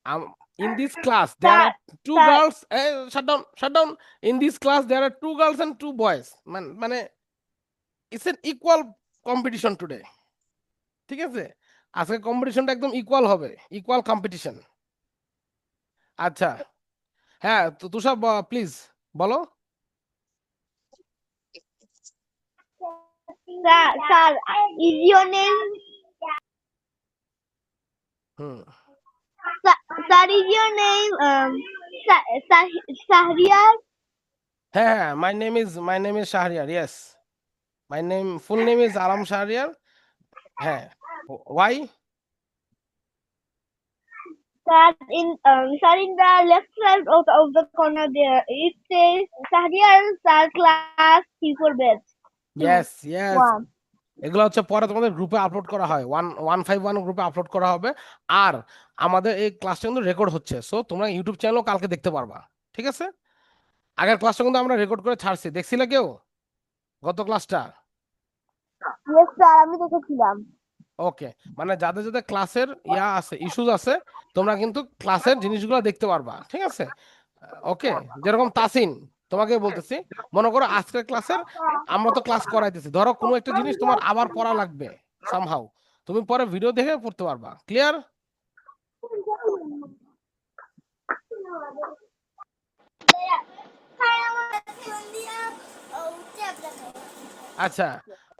In this class, there Sir, are two sir, girls. Shut down, shut down. In this class, there are two girls and two boys. মানে it's an equal competition today. ঠিক আছে? আজকে কম্পিটিশনটা একদম equal হবে, equal competition. আচ্ছা, হ্যাঁ, তো তুষার please বলো। sir, is your name, hmm, sir, is your name, Shahriar? হ্যাঁ, হ্যাঁ, my name is Shahriar, yes. My name, full name is Alam Shahriar. হ্যাঁ, Y? Sir, in the left side of the corner there, it says Shahriar, sir, class, C4 batch. Yes, yes. One. এগুলো হচ্ছে পরে তোমাদের গ্রুপে upload করা হয়, 151 গ্রুপে আপলোড করা হবে। আর আমাদের এই ক্লাসটা কিন্তু রেকর্ড হচ্ছে, সো তোমরা ইউটিউব চ্যানেলও কালকে দেখতে পারবা। ঠিক আছে? আগের ক্লাসটা কিন্তু আমরা রেকর্ড করে ছাড়ছি, দেখছিলে কেউ গত ক্লাসটা? Yes, sir, আমি দেখেছিলাম। ওকে, মানে যাদের যাদের ক্লাসের আছে, ইস্যুজ আছে, তোমরা কিন্তু ক্লাসের জিনিসগুলো দেখতে পারবা। ঠিক আছে? ওকে, যেরকম তাসিন, তোমাকে বলতেছি, মনে করো আজকের ক্লাসের আমরা তো ক্লাস করাইতেছি, ধরো কোনো একটা জিনিস তোমার আবার পড়া লাগবে সামহাউ, তুমি পরে ভিডিও দেখে পড়তে পারবা। ক্লিয়ার? আচ্ছা,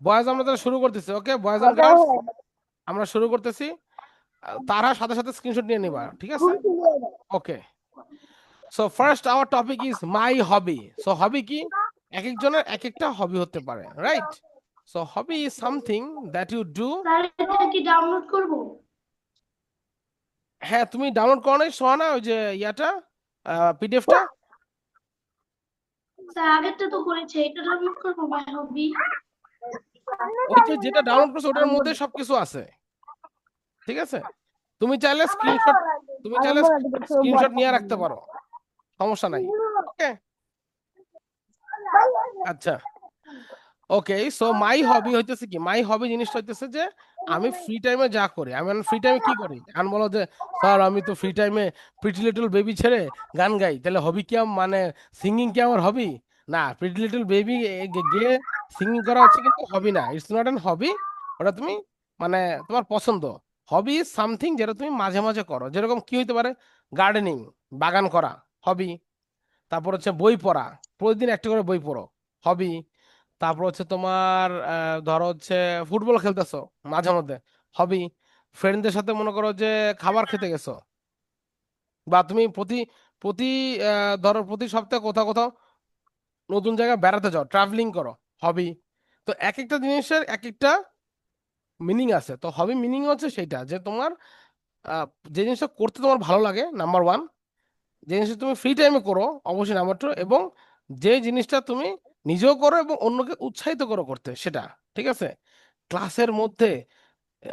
বয়েজ আমরা তাহলে শুরু করতেছি। ওকে, বয়েজ এন্ড গার্লস, আমরা শুরু করতেছি। তারা সাথে সাথে স্ক্রিনশট নিয়ে নিবা। ঠিক আছে? Okay, so first our topic is my hobby. So hobby কি? এক একজনের এক একটা হবি হতে পারে, right? So hobby is something that you do. Sir, এটা কি ডাউনলোড করব? হ্যাঁ, তুমি ডাউনলোড করো নাই সোহানা ওই যে পিডিএফটা? স্যার, আগেরটা তো করেছে, এটা ডাউনলোড করব, মাই হবি। ওই যে যেটা ডাউনলোড করছো ওটার মধ্যে সবকিছু আছে। ঠিক আছে? তুমি চাইলে স্ক্রিনশট, তুমি চাইলে স্ক্রিনশট নিয়ে রাখতে পারো, সমস্যা নাই। ওকে, আচ্ছা, ওকে। সো মাই হবি হইতেছে কি? মাই হবি জিনিসটা হইতেছে যে আমি ফ্রি টাইমে যা করি। আমি ফ্রি টাইমে কি করি? আমি বলো যে স্যার আমি তো ফ্রি টাইমে প্রিটি লিটল বেবি ছেড়ে গান গাই, তাহলে হবি কি মানে সিঙ্গিং কি আমার হবি? না, প্রিটি লিটল বেবি গিয়ে সিঙ্গিং করা হচ্ছে কিন্তু হবি না, ইটস নট অ্যান হবি। ওটা তুমি মানে তোমার পছন্দ। হবি ইজ সামথিং যেটা তুমি মাঝে মাঝে করো। যেরকম কি হইতে পারে? গার্ডেনিং, বাগান করা হবি। তারপর হচ্ছে বই পড়া, প্রতিদিন একটা করে বই পড়ো, হবি। তারপর হচ্ছে তোমার ধরো হচ্ছে ফুটবল খেলতেছো মাঝে মধ্যে, হবি। ফ্রেন্ডদের সাথে মনে করো যে খাবার খেতে গেছো, বা তুমি প্রতি প্রতি ধরো প্রতি সপ্তাহে কোথাও কোথাও নতুন জায়গায় বেড়াতে যাও, ট্রাভেলিং করো, হবি। তো এক একটা জিনিসের এক একটা মিনিং আছে। তো হবি মিনিং হচ্ছে সেইটা যে তোমার আহ, যে জিনিসটা করতে তোমার ভালো লাগে, নাম্বার ওয়ান। যে জিনিসটা তুমি ফ্রি টাইমে করো, অবশ্যই নাম্বার টু। এবং যে জিনিসটা তুমি নিজেও করো এবং অন্যকে উৎসাহিত করো করতে, সেটা। ঠিক আছে? ক্লাসের মধ্যে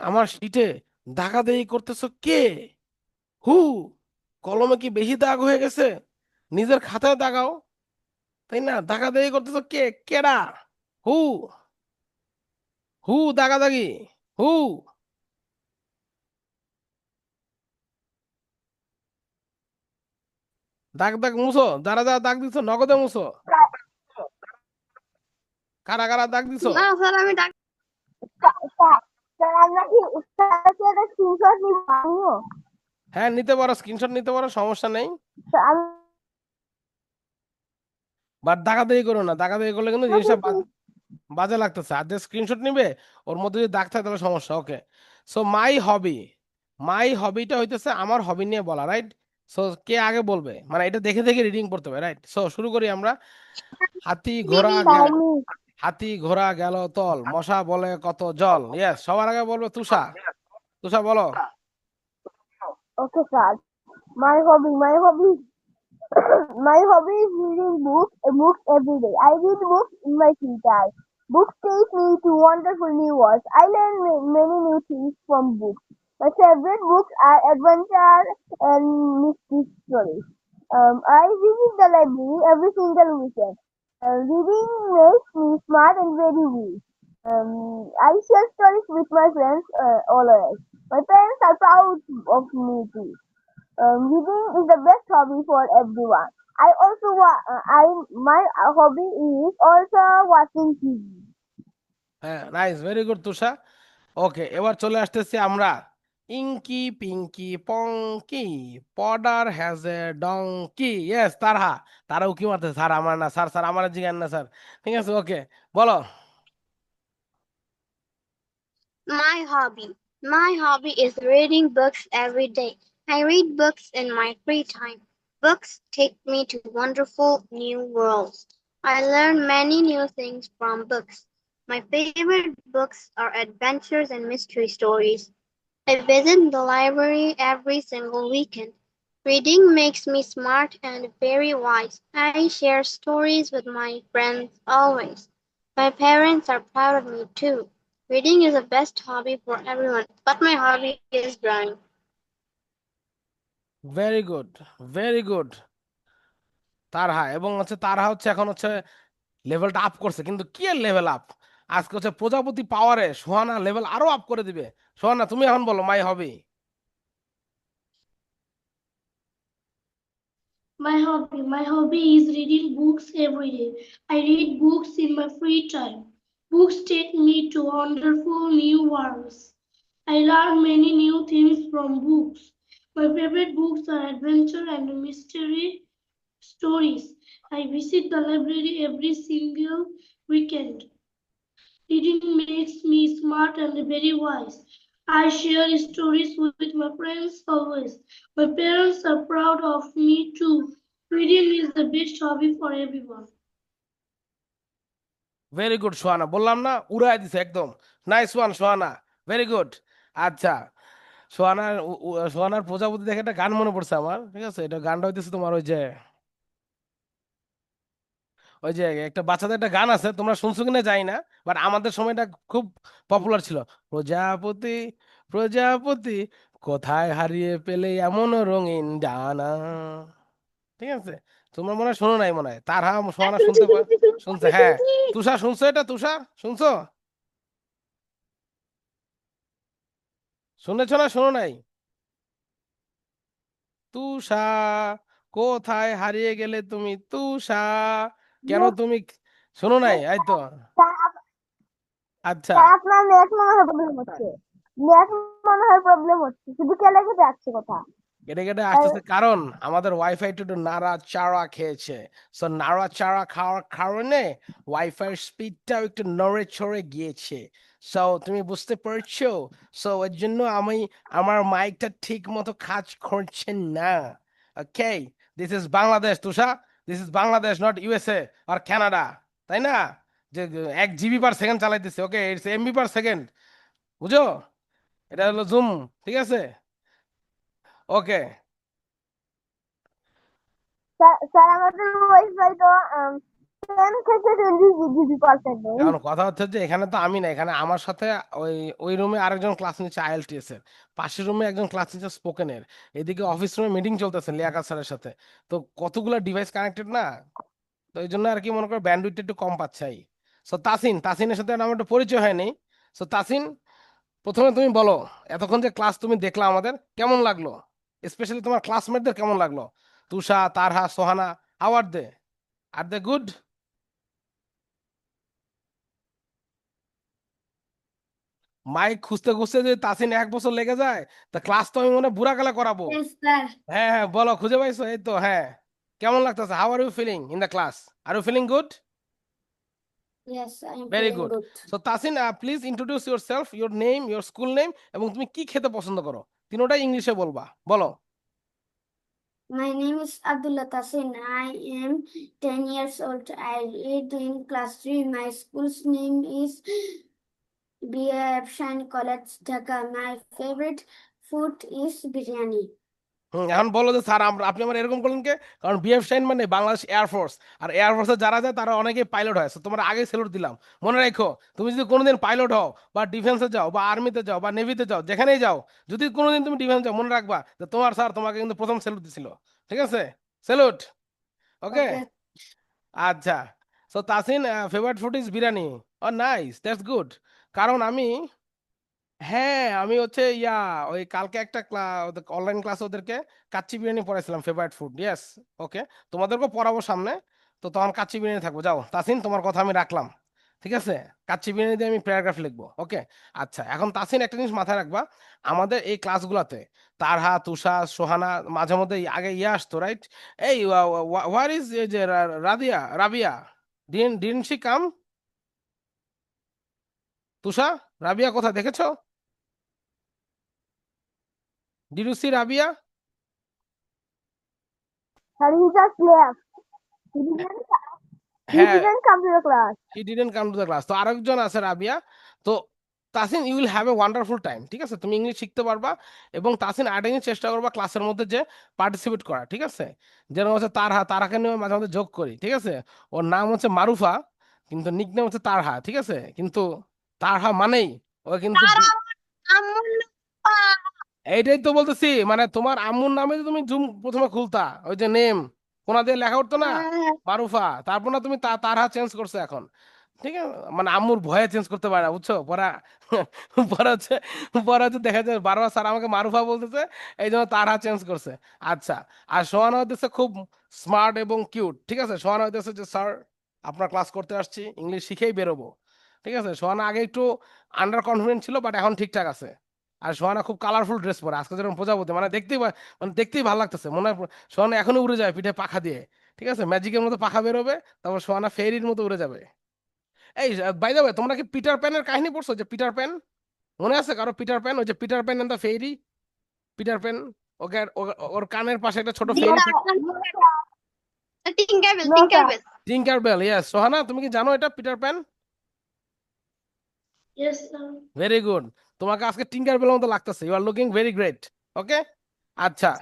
আমার সিটে দাগাদাগি করতেছো কে? হু? কলমে কি বেশি দাগ হয়ে গেছে? নিজের খাতায় দাগাও, তাই না? দাগাদাগি করতেছো কে? কেডা? হু? হু দাগাদাগি? হু? দাগ দাগ মুছো, যারা যারা দাগ দিছো নগদে মুছো। কারা কারা দাগ দিছো? না স্যার, আমি ডাক স্যার, আমরা কি স্যার কি একটা স্ক্রিনশট নিব আমিও? হ্যাঁ, নিতে পারো, স্ক্রিনশট নিতে পারো, সমস্যা নেই। স্যার, আমি বাট দাগাদাগি করো না, দাগাদাগি করলে কিন্তু জিনিসটা বাজে লাগতেছে। আর যে স্ক্রিনশট নিবে ওর মধ্যে যদি দাগ থাকে তাহলে সমস্যা। ওকে, সো মাই হবি, মাই হবিটা হইতেছে আমার হবি নিয়ে বলা, রাইট? সো কে আগে বলবে? মানে এটা দেখে দেখে রিডিং করতে হবে, রাইট? সো শুরু করি আমরা। হাতি ঘোড়া স্যার, আমি হাতি ঘোড়া গেল তল, মশা বলে কত জল। ইয়েস, সবার আগে বলবে তুষা। তুষা বলো। Okay sir. My hobby My hobby is reading books every day. I read books in my free time. Books take me to wonderful new worlds. I learn many new things from books. My favorite books are adventure and mystery stories. I visit the library every single weekend. Reading makes me smart and very wise. I share stories with my friends always. My parents are proud of me too. Reading is the best hobby for everyone. I also my hobby is also watching TV. হ্যাঁ, nice, very good Tusha. Okay, এবার চলে আসতেছি আমরা। Inky pinky ponky, father has a donkey. Yes, Tarha. তারা উকি মারতেছে, sir আমার না, স্যার স্যার আমার জিজ্ঞান না স্যার। ঠিক আছে, ওকে, বলো। My hobby. My hobby is reading books every day. I read books in my free time. Books take me to wonderful new worlds. I learn many new things from books. My favorite books are adventures and mystery stories. I visit the library every single weekend. Reading makes me smart and very wise. I share stories with my friends always. My parents are proud of me too. Reading is the best hobby for everyone, but my hobby is drawing. Very good, very good Tarha. এবং হচ্ছে তারহা হচ্ছে এখন হচ্ছে লেভেলটা up করছে, কিন্তু কি এর লেভেল আপ? আজকে হচ্ছে প্রজাপতি পাওয়ারে সোহানা লেভেল আরো আপ করে দিবে। সোহানা, তুমি এখন বলো মাই হবি। My hobby is reading books every day. I read books in my free time. Books take me to wonderful new worlds. I learn many new things from books. My favorite books are adventure and mystery stories. I visit the library every single weekend. Reading makes me smart and very wise. I share stories with my friends always. My parents are proud of me too. Reading is the best hobby for everyone. Very good Sohana, বললাম না, উড়াই দিছে একদম। Nice one Sohana, very good. আচ্ছা, সোহানার প্রজাপতি দেখে একটা গান মনে পড়ছে আমার। ঠিক আছে, এটা গানটা হইতেছে তোমার ওই যে একটা বাচ্চাদের একটা গান আছে, তোমরা শুনছো কিনা জানি না, বাট আমাদের সময়টা খুব পপুলার ছিল। প্রজাপতি প্রজাপতি, কোথায় হারিয়ে পেলে এমন রঙিন ডানা। ঠিক আছে, তোমরা মনে হয় শোনো নাই, মনে হয় তার সোহানা শুনছে। হ্যাঁ, তুষার শুনছো এটা? তুষার শুনছো? শুনেছো না শোনো নাই? তুষা, কোথায় হারিয়ে গেলে তুমি তুষা? কেন Yes, তুমি শোনো নাই? yes, এই তো। স্যার, আচ্ছা, স্যার আপনার নেট মনে হয় প্রবলেম হচ্ছে। নেট মনে হয় প্রবলেম হচ্ছে, শুধু কেটে কেটে যাচ্ছে কথা। কেটে কেটে আর আসতেছে কারণ আমাদের ওয়াইফাই একটু নাড়া চাড়া খেয়েছে। সো নাড়া চাড়া খাওয়ার কারণে ওয়াইফাই স্পিডটাও একটু নড়ে চড়ে গিয়েছে। সো তুমি বুঝতে পারছো? সো এর জন্য আমি, আমার মাইকটা ঠিক মতো কাজ করছে না। Okay, this is Bangladesh Tusha, this is Bangladesh, not USA আর কানাডা। তাই না? যে 1 জিবি পার সেকেন্ড চালাইতেছে। Okay, it's MB per second, বুঝো? এটা হলো জুম। ঠিক আছে, ওকে। স্যার আমাদের ওয়াইফাই তো 10 থেকে 20 জিবি পার সেকেন্ড। এখন কথা হচ্ছে যে এখানে তো আমি না, এখানে আমার সাথে ওই ওই রুমে আরেকজন ক্লাস নিচ্ছে আইএলটিএস এর, পাশের রুমে একজন ক্লাস নিচ্ছে স্পোকেনের, এদিকে অফিস রুমে মিটিং চলতেছে লিয়াকাত স্যারের সাথে। তো কতগুলা ডিভাইস কানেক্টেড না, তো এই জন্য আর কি মনে করো ব্যান্ডউইথটা একটু কম পাচ্ছাই। সো তাসিনের সাথে আমার একটু পরিচয় হয়নি। সো তাসিন, প্রথমে তুমি বলো, এতক্ষণ যে ক্লাস তুমি দেখলা আমাদের কেমন লাগলো? স্পেশালি তোমার ক্লাসমেটদের কেমন লাগলো? Tusha, Tarha, Sohana, how are they good? Mike খুঁজতে খুঁজতে যদি তাসিন 1 বছর লেগে যায়, তা ক্লাস তো আমি মনে হয় বুড়া কালে করাবো। Yes, sir. হ্যাঁ হ্যাঁ, বলো, খুঁজে পাইছো? এই তো, হ্যাঁ। কেমন লাগতেছে? How are you feeling in the class? Are you feeling good? Yes, I am very feeling good. good. So Tasin, please introduce yourself, your name, your school name, এবং তুমি কি খেতে পছন্দ করো। তিনোটাই ইংলিশে বলবা, বলো। My name is Abdullah Tasin. I am 10 years old. I read in class 3. My school's name is BF Shine College, Dhaka. My favorite food is biryani. এখন বলো যে স্যার আপনি আমার এরকম করলেন কে? কারণ বিএফ শাইন মানে বাংলাদেশ এয়ারফোর্স, আর এয়ারফোর্সে যারা যায় তারা অনেকেই পাইলট হয়। So তোমার আগে স্যালুট দিলাম। মনে রাখো, তুমি যদি কোনোদিন পাইলট হও, বা ডিফেন্সে যাও, বা আর্মিতে যাও, বা নেভিতে যাও, যেখানেই যাও, যদি কোনোদিন তুমি ডিফেন্স যাও, মনে রাখবা যে তোমার স্যার তোমাকে কিন্তু প্রথম স্যালুট দিছিল। ঠিক আছে, স্যালুট। Okay, Okay. আচ্ছা। So Tasin, favourite food is biryani. Oh nice, that's good. কারণ আমি হ্যাঁ আমি হচ্ছে ওই কালকে একটা অনলাইন ক্লাস ওদেরকে কাচ্চি বিরিয়ানি পড়াইছিলাম, ফেভারিট ফুড। ইয়েস, ওকে, তোমাদেরকেও পড়াবো সামনে। তো তখন কাচ্চি বিরিয়ানি থাকবো। যাও তাসিন, তোমার কথা আমি রাখলাম, ঠিক আছে? কাচ্চি বিরিয়ানি দিয়ে আমি প্যারাগ্রাফ লিখবো, ওকে? আচ্ছা, এখন তাসিন একটা জিনিস মাথায় রাখবা, আমাদের এই ক্লাসগুলোতে তারহা, তুষা, সোহানা মাঝে মধ্যে আগে আসতো, রাইট? এই হোয়ার ইজ এই যে Rabia, didn't she come? Tusha, Rabia কোথায় দেখেছো? Did you see Rabia? Sir, he just left. He didn't, he হ্যাঁ, didn't come to the class. He didn't come to the class. তো আরেকজন আছে রাবিয়া। তো Tasin, you will have a wonderful time, ঠিক আছে? তুমি ইংলিশ শিখতে পারবা। এবং তাসিন আরেকটা জিনিস চেষ্টা করবা ক্লাসের মধ্যে যে পার্টিসিপেট করা, ঠিক আছে? যেরকম হচ্ছে তারাকে নিয়ে মাঝে মধ্যে যোগ করি, ঠিক আছে? ওর নাম হচ্ছে মারুফা, কিন্তু নিক নেম হচ্ছে তারহা, ঠিক আছে? কিন্তু তারহা মানেই ও কিন্তু তারা আমার আম্মুর লোপা। এইটাই তো বলতেছি, মানে তোমার আম্মুর নামে যে তুমি জুম প্রথমে খুলতা, ওই যে নেম কোনা দিয়ে লেখা উঠতো না, মারুফা, তারপর না তুমি তারহা চেঞ্জ করছো এখন, ঠিক আছে? মানে আম্মুর ভয়ে চেঞ্জ করতে পারে না, বুঝছো? পরে হচ্ছে দেখা যায় বারবার স্যার আমাকে মারুফা বলতেছে, এই জন্য তারহা চেঞ্জ করছে। আচ্ছা, আর সোহানা হইতেছে খুব স্মার্ট এবং কিউট, ঠিক আছে? সোহানা হইতেছে যে স্যার আপনার ক্লাস করতে আসছি, ইংলিশ শিখেই বেরোবো, ঠিক আছে? সোহানা আগে একটু আন্ডার কনফিডেন্ট ছিল, বাট এখন ঠিকঠাক আছে। আর সোহানা খুব কালারফুল ড্রেস পরে আজকে, যেরকম প্রজাপতি, মানে দেখতেই ভালো লাগতেছে, মনে হয় সোহানা এখনই উড়ে যায় পিঠে পাখা দিয়ে, ঠিক আছে? ম্যাজিকের মতো পাখা বেরোবে, তারপর সোহানা ফেরির মতো উড়ে যাবে। এই বাই দ্য ওয়ে, তোমরা কি পিটার প্যানের কাহিনী পড়ছো? যে পিটার প্যান, মনে আছে কারো পিটার প্যান? ওই যে Peter Pan and the fairy, Peter Pan, okay ওর কানের পাশে একটা ছোট ফেরি থাকে। Tinker Bell, No, sir. Tinker Bell. Tinker Bell, yes. Sohana, তুমি কি জানো এটা Peter Pan? Yes, sir. Very good, তোমাকে আজকে টিঙ্কার বেলের মতো লাগতেছে, you are looking very great, okay? আচ্ছা,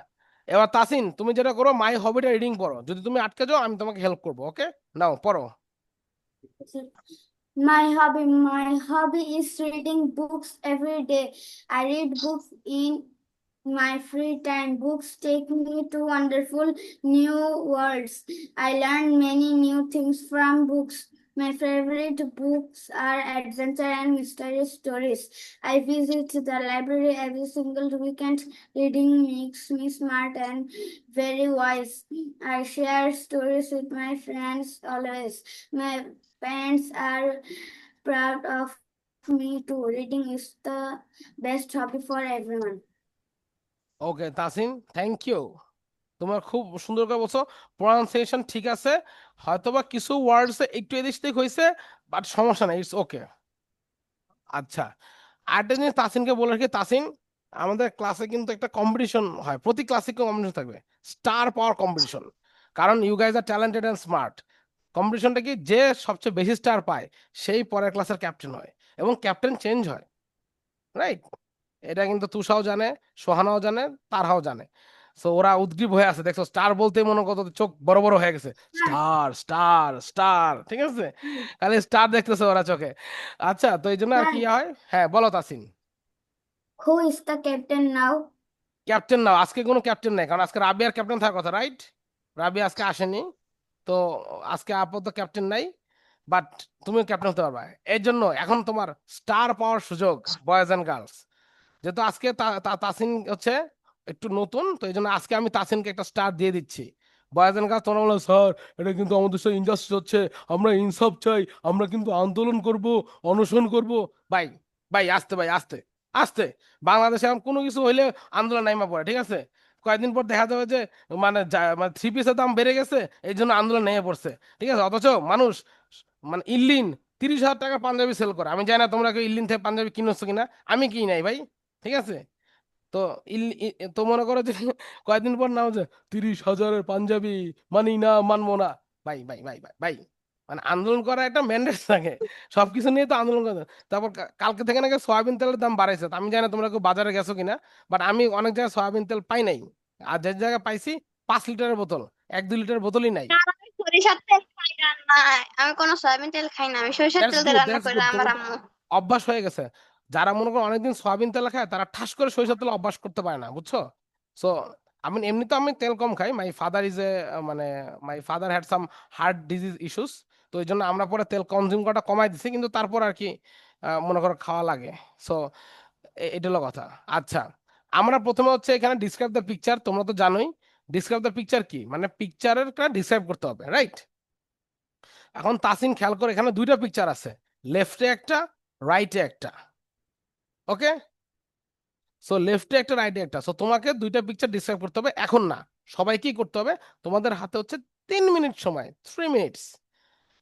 এবার তাসিন, তুমি যেটা করো, মাই হবিটা রিডিং পড়ো। যদি তুমি আটকে যাও আমি তোমাকে হেল্প করবো, ওকে? নাও পড়ো। My hobby is reading books every day. I read books in my free time. Books take me to wonderful new worlds. I learn many new things from books. My favorite books are adventure and mystery stories. I visit the library every single weekend. Reading makes me smart and very wise. I share stories with my friends always. My parents are proud of me too. Reading is the best hobby for everyone. Okay Tasin, thank you. তোমার খুব সুন্দর করে বলছো, pronunciation ঠিক আছে, হয়তোবা কিছু ওয়ার্ডস একটু এদিক সেদিক হয়েছে, বাট সমস্যা নেই, ইটস ওকে। আচ্ছা, আরেকটা জিনিস তাসিনকে বলে রাখি, তাসিন, আমাদের ক্লাসে কিন্তু একটা কম্পিটিশন হয়, প্রতি ক্লাসে কম্পিটিশন থাকবে, স্টার পাওয়ার কম্পিটিশন। কারণ you guys are talented and smart. কম্পিটিশনটা কি, যে সবচেয়ে বেশি স্টার পায় সেই পরের ক্লাসের ক্যাপ্টেন হয়, এবং ক্যাপ্টেন চেঞ্জ হয়, রাইট? এটা কিন্তু তুষাও জানে, সোহানাও জানে, তারহাও জানে। সো ওরা উদ্গ্রীব হয়ে আছে, দেখছো স্টার বলতে মনে কত চোখ বড় বড় হয়ে গেছে, স্টার স্টার স্টার, ঠিক আছে? খালি স্টার দেখতেছে ওরা চোখে। আচ্ছা, তো এই জন্য আর কি Sir, হয়, হ্যাঁ বলো Tasin. who is the captain now? Captain now, আজকে কোনো ক্যাপ্টেন নাই, কারণ আজকে রাবিয়ার ক্যাপ্টেন থাকার কথা, রাইট? রাবিয়া আজকে আসেনি, তো আজকে আপাতত ক্যাপ্টেন নাই, বাট তুমি ক্যাপ্টেন হতে পারবা। এর জন্য এখন তোমার স্টার পাওয়ার সুযোগ, বয়েজ অ্যান্ড গার্লস। যেহেতু আজকে তাসিন হচ্ছে একটু নতুন, তো এই জন্য আজকে আমি তাসিনকে একটা স্টার দিয়ে দিচ্ছি। বয়েজ অ্যান্ড গার্লস, তোমরা বলো স্যার এটা কিন্তু আমাদের সাথে ইনজাস্টিস হচ্ছে, আমরা ইনসাফ চাই, আমরা কিন্তু আন্দোলন করব, অনশন করব। ভাই, আস্তে, আস্তে আস্তে। বাংলাদেশে এখন কোনো কিছু হইলে আন্দোলন নাইমা পড়ে, ঠিক আছে? কয়েকদিন পর দেখা যাবে যে মানে থ্রি পিসের দাম বেড়ে গেছে, এই জন্য আন্দোলন নেমে পড়ছে, ঠিক আছে? অথচ মানুষ মানে ইল্লিন 30,000 টাকার পাঞ্জাবি সেল করে, আমি জানি না তোমরা কেউ ইল্লিন থেকে পাঞ্জাবি কিনেছো কিনা, আমি কিনি নাই ভাই, ঠিক আছে? তো তো মনে করো যে কয়েকদিন পর নাও যে 30,000-এর পাঞ্জাবি মানি না, মানবো না। ভাই, মানে আন্দোলন করা একটা ম্যান্ডেট থাকে, সবকিছু নিয়ে তো আন্দোলন করে। তারপর কালকে থেকে নাকি সয়াবিন তেলের দাম বাড়াইছে, তো আমি জানি না তোমরা কেউ বাজারে গেছো কিনা, বাট আমি অনেক জায়গায় সয়াবিন তেল পাই নাই। আর যে জায়গায় পাইছি 5 লিটারের বোতল, 1-2 লিটার বোতলই নাই। না, আমি সরিষার তেল খাই রান্নায়। আমি কোনো সয়াবিন তেল খাই না, আমি সরিষার দ্যাটস তেল দিয়ে গুড, রান্না দ্যাটস করি গুড, আমার তোমার তো আম্মু। অভ্যাস হয়ে গেছে। যারা মনে করো অনেকদিন সয়াবিন তেল খায়, তারা ঠাস করে সরিষার তেল অভ্যাস করতে পারে না, বুঝছো? সো আমি এমনি তো আমি তেল কম খাই, মাই ফাদার ইজ এ মানে my father had some heart disease issues, তো এই জন্য আমরা পরে তেল কনজিউম করাটা কমাই দিছি, কিন্তু তারপর আর কি মনে করো খাওয়া লাগে। সো এটা হলো কথা। আচ্ছা, আমরা প্রথমে হচ্ছে এখানে ডিসক্রাইব দ্য পিকচার, তোমরা তো জানোই ডিসক্রাইব দ্য পিকচার কি, মানে পিকচারের ডিসক্রাইব করতে হবে, রাইট? এখন তাসিন খেয়াল করে, এখানে দুইটা পিকচার আছে, লেফটে একটা, রাইটে একটা। ওকে, সো লেফটে একটা, রাইটে একটা, সো তোমাকে দুইটা পিকচার ডিসক্রাইব করতে হবে, এখন না, সবাই কি করতে হবে, তোমাদের হাতে হচ্ছে 3 মিনিট সময়, 3 মিনিটস।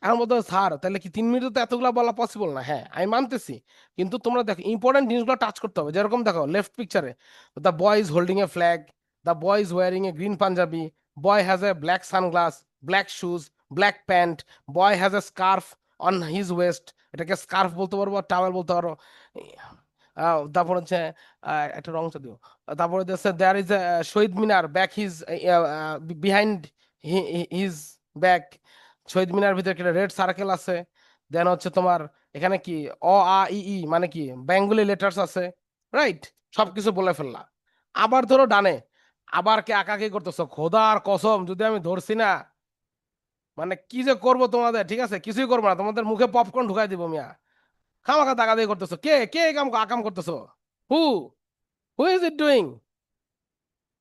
এখন বলতে হবে, স্যার তাহলে কি 3 মিনিটে তো এতগুলো বলা পসিবল না? হ্যাঁ আমি মানতেছি, কিন্তু তোমরা দেখো ইম্পর্টেন্ট জিনিসগুলো টাচ করতে হবে। যেরকম দেখো লেফট পিকচারে, the boy is holding a flag, the boy is wearing a green panjabi, boy has a black sunglass, black shoes, black pant, boy has a scarf on his waist, এটাকে scarf বলতে পারবো, towel বলতে পারো। তারপর হচ্ছে একটা রং দিও। তারপরে হচ্ছে there is Shaheed Minar back his, behind his back, Shaheed Minar ভিতরে একটা রেড সার্কেল আছে। দেন হচ্ছে তোমার এখানে কি অ আ ই ই মানে কি বেঙ্গলি লেটার্স আছে, রাইট? সবকিছু বলে ফেললা। আবার ধরো ডানে, আবার কে আঁকাকি করতেছো, খোদার কসম যদি আমি ধরছি না, মানে কি যে করবো তোমাদের, ঠিক আছে কিছুই করবো না, তোমাদের মুখে পপকর্ন ঢুকাই দিব মিয়া। খামাখা দাগাদাগি করতেছো, কে কে এই কাম আকাম করতেছো? হু who is it doing?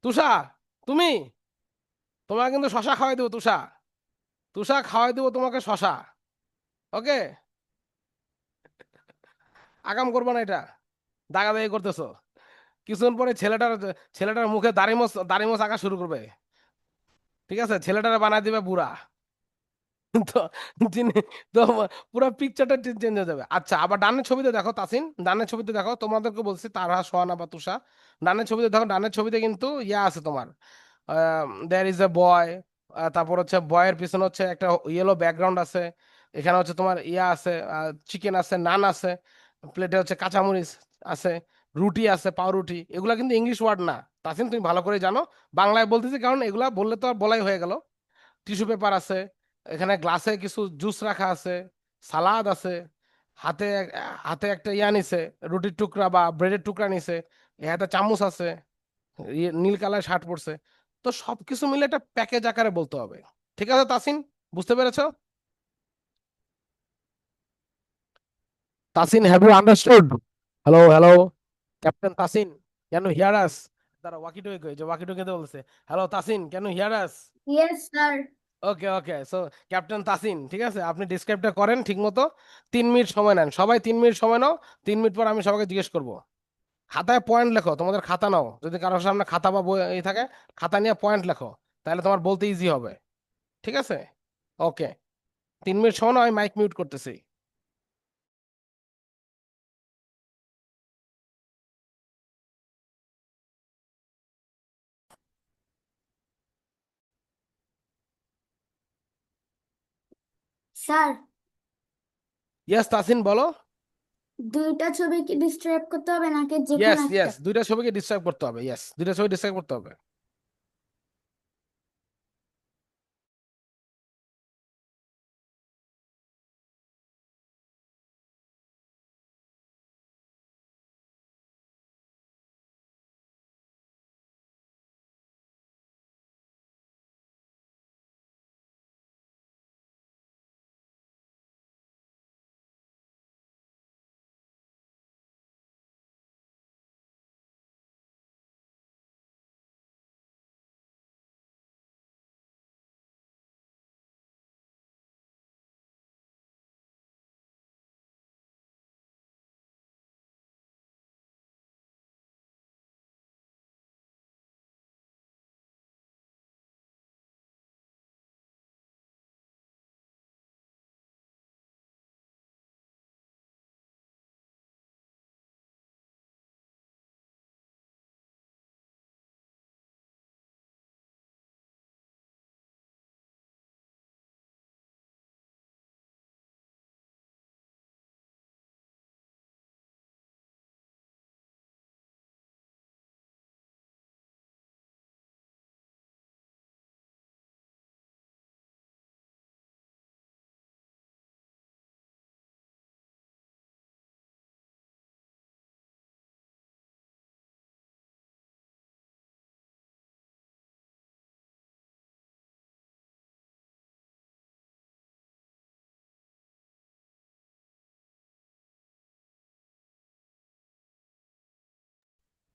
Tusha, তুমি, তোমাকে কিন্তু শশা খাওয়াই দেবো, তুষা, তুষা খাওয়াই দেবো তোমাকে শশা। ওকে, আকাম করবো না এটা, দাগাদাগি করতেছো। কিছুক্ষণ পরে ছেলেটার মুখে দাড়ি মোছ আঁকা শুরু করবে, ঠিক আছে, ছেলেটারে বানাই দিবে বুড়া। তো যিনি, তো পুরো পিকচারটা চেঞ্জ হয়ে যাবে। আচ্ছা, আবার ডানের ছবিতে দেখো তাসিন, ডানের ছবিতে দেখো, তোমাদেরকে বলছি তারা, সোহানা বা তুষা, ডানের ছবিতে দেখো, ডানের ছবিতে কিন্তু ইয়া আছে তোমার, দেয়ার ইজ এ বয়, তারপর হচ্ছে বয়ের পিছনে হচ্ছে একটা ইয়েলো ব্যাকগ্রাউন্ড আছে, এখানে হচ্ছে তোমার ইয়া আছে, চিকেন আছে, নান আছে, প্লেটে হচ্ছে কাঁচামরিচ আছে, রুটি আছে, পাউরুটি, এগুলা কিন্তু ইংলিশ ওয়ার্ড না। তাসিন তুমি ভালো করে জানো, বাংলায় বলতেছি কারণ এগুলা বললে তো আর বলাই হয়ে গেল। টিস্যু পেপার আছে, এখানে গ্লাসে কিছু জুস রাখা আছে, সালাদ আছে, হাতে হাতে একটা ইয়া নিছে, রুটির টুকরা বা ব্রেডের টুকরা নিছে, এ হাতে চামচ আছে, নীল কালার শার্ট পরছে। তো সবকিছু মিলে একটা প্যাকেজ আকারে বলতে হবে। ঠিক আছে তাসিন, বুঝতে পেরেছো? Tasin, have you understood? Hello hello, captain Tasin, can you hear us? তারা ওয়াকি টকি, যে ওয়াকি টকিতে বলছে, hello Tasin, can you hear us? Yes, sir. Okay okay, so captain Tasin, ঠিক আছে, আপনি ডিসক্রাইবটা করেন ঠিক মতো। 3 মিনিট সময় নেন, সবাই 3 মিনিট সময় নাও। 3 মিনিট পর আমি সবাইকে জিজ্ঞেস করবো। খাতায় পয়েন্ট লেখো, তোমাদের খাতা নাও, যদি কারোর সামনে খাতা বা বই এই থাকে, খাতা নিয়ে পয়েন্ট লেখো, তাহলে তোমার বলতে ইজি হবে। ঠিক আছে, ওকে, 3 মিনিট সময় নাও, আমি মাইক মিউট করতেছি। স্যার, ইয়েস তাসিন বলো। দুইটা ছবি কি ডিস্ট্রাক্ট করতে হবে নাকি যে কোনো ইয়েস একটা? ইয়েস, দুইটা ছবিকে ডিসক্রাইব করতে হবে, ইয়েস দুইটা ছবি ডিসক্রাইব করতে হবে।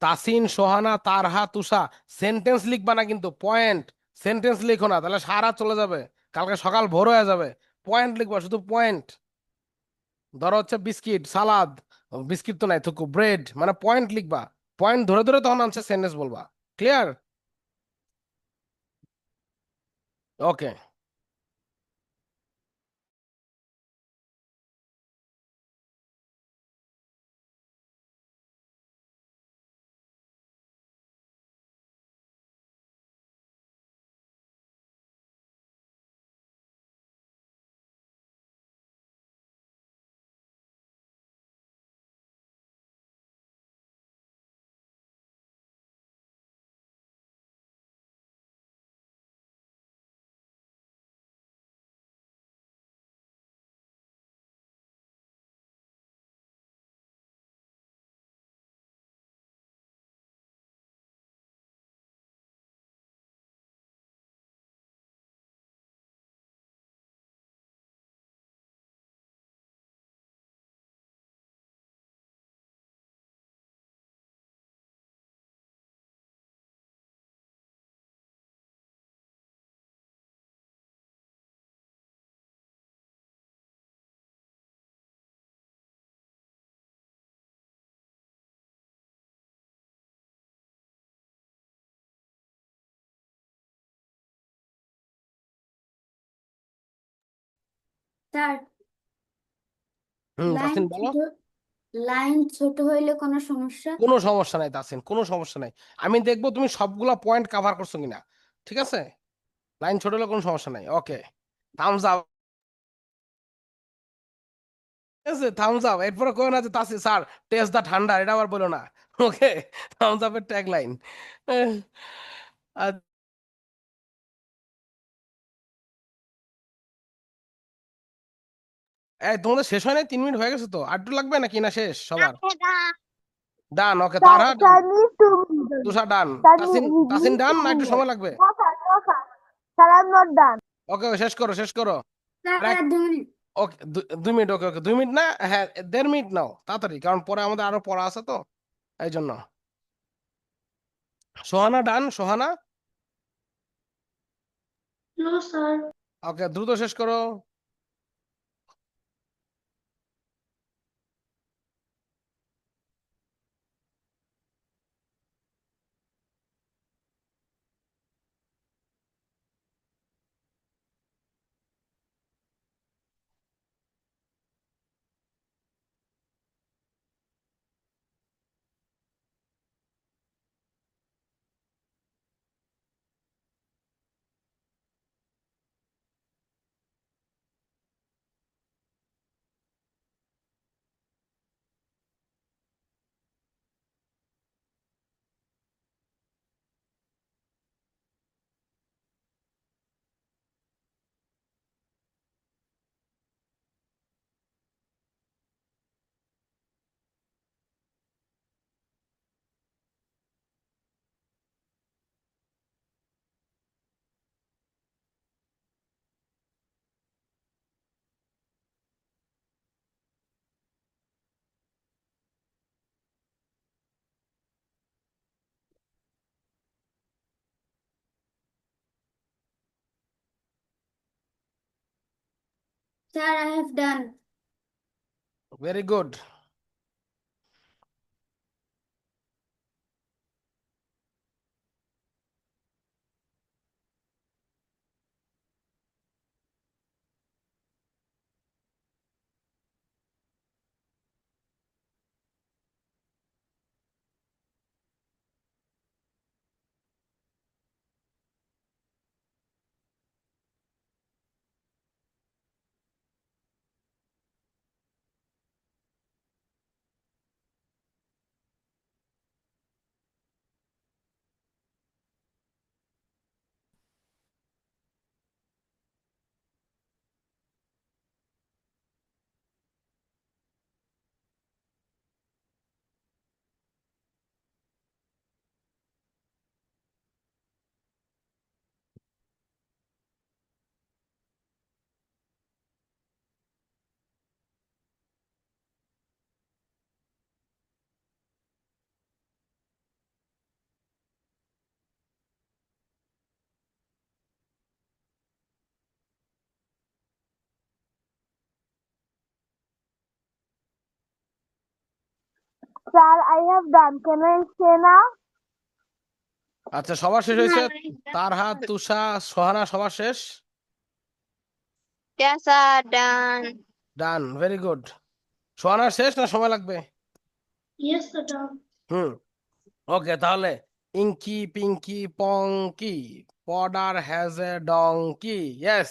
তাসিন, সোহানা, তারহা, তুষা। সেন্টেন্স লিখবা না কিন্তু, পয়েন্ট। সেন্টেন্স লিখো না, তাহলে সারা চলে যাবে, কালকে সকাল ভোর হয়ে যাবে। পয়েন্ট লিখবা, শুধু পয়েন্ট। ধরো হচ্ছে বিস্কিট, সালাদ, বিস্কিট তো নাই, থুকু, ব্রেড, মানে পয়েন্ট লিখবা। পয়েন্ট ধরে ধরে তখন আনছে সেন্টেন্স বলবা। ক্লিয়ার? ওকে। স্যার, লাইন তাসিন বলো। ছোট লাইন ছোট হইলে কোনো সমস্যা? কোনো সমস্যা নাই তাসিন, কোনো সমস্যা নাই। আমি দেখবো তুমি সবগুলা পয়েন্ট কাভার করছো কিনা। ঠিক আছে, লাইন ছোট হলে কোনো সমস্যা নাই। ওকে, থামস আপ। ঠিক আছে, থামস আপ। এরপরে কই না যে তাসিন স্যার টেস্ট দা ঠান্ডা, এটা আবার বলো না। ওকে, থামস আপের ট্যাগ লাইন। এই তোমাদের শেষ হয় নাই? 3 মিনিট হয়ে গেছে তো, আর একটু লাগবে নাকি, না শেষ সবার? ডান, ওকে, Sir, তারা ডান, sir needs to be done. Tushar done, Sir Tasin, Tasin needs done, to না be একটু done. সময় লাগবে? No, sir, no, sir. Sir, I'm not done. ওকে, শেষ করো, শেষ করো। স্যার, আর এক, আর 2 মিনিট। ওকে, 2 মিনিট। ওকে ওকে, 2 মিনিট না, হ্যাঁ, 1.5 মিনিট নাও তাড়াতাড়ি, কারণ পরে আমাদের আরো পড়া আছে তো, এই জন্য। সোহানা ডান, সোহানা? No, sir. ওকে, দ্রুত শেষ করো। Sir, I have done. Very good. Sir, I have done. Can I say now? আচ্ছা, সবার শেষ হয়েছে? তারহা, তুষা, সোহানা সবার শেষ? Yes, sir, done. ডান, ভেরি গুড। সোহানার শেষ না সময় লাগবে? Yes, sir, done. Hmm, okay, তাহলে inky pinky ponky father has a donkey. Yes,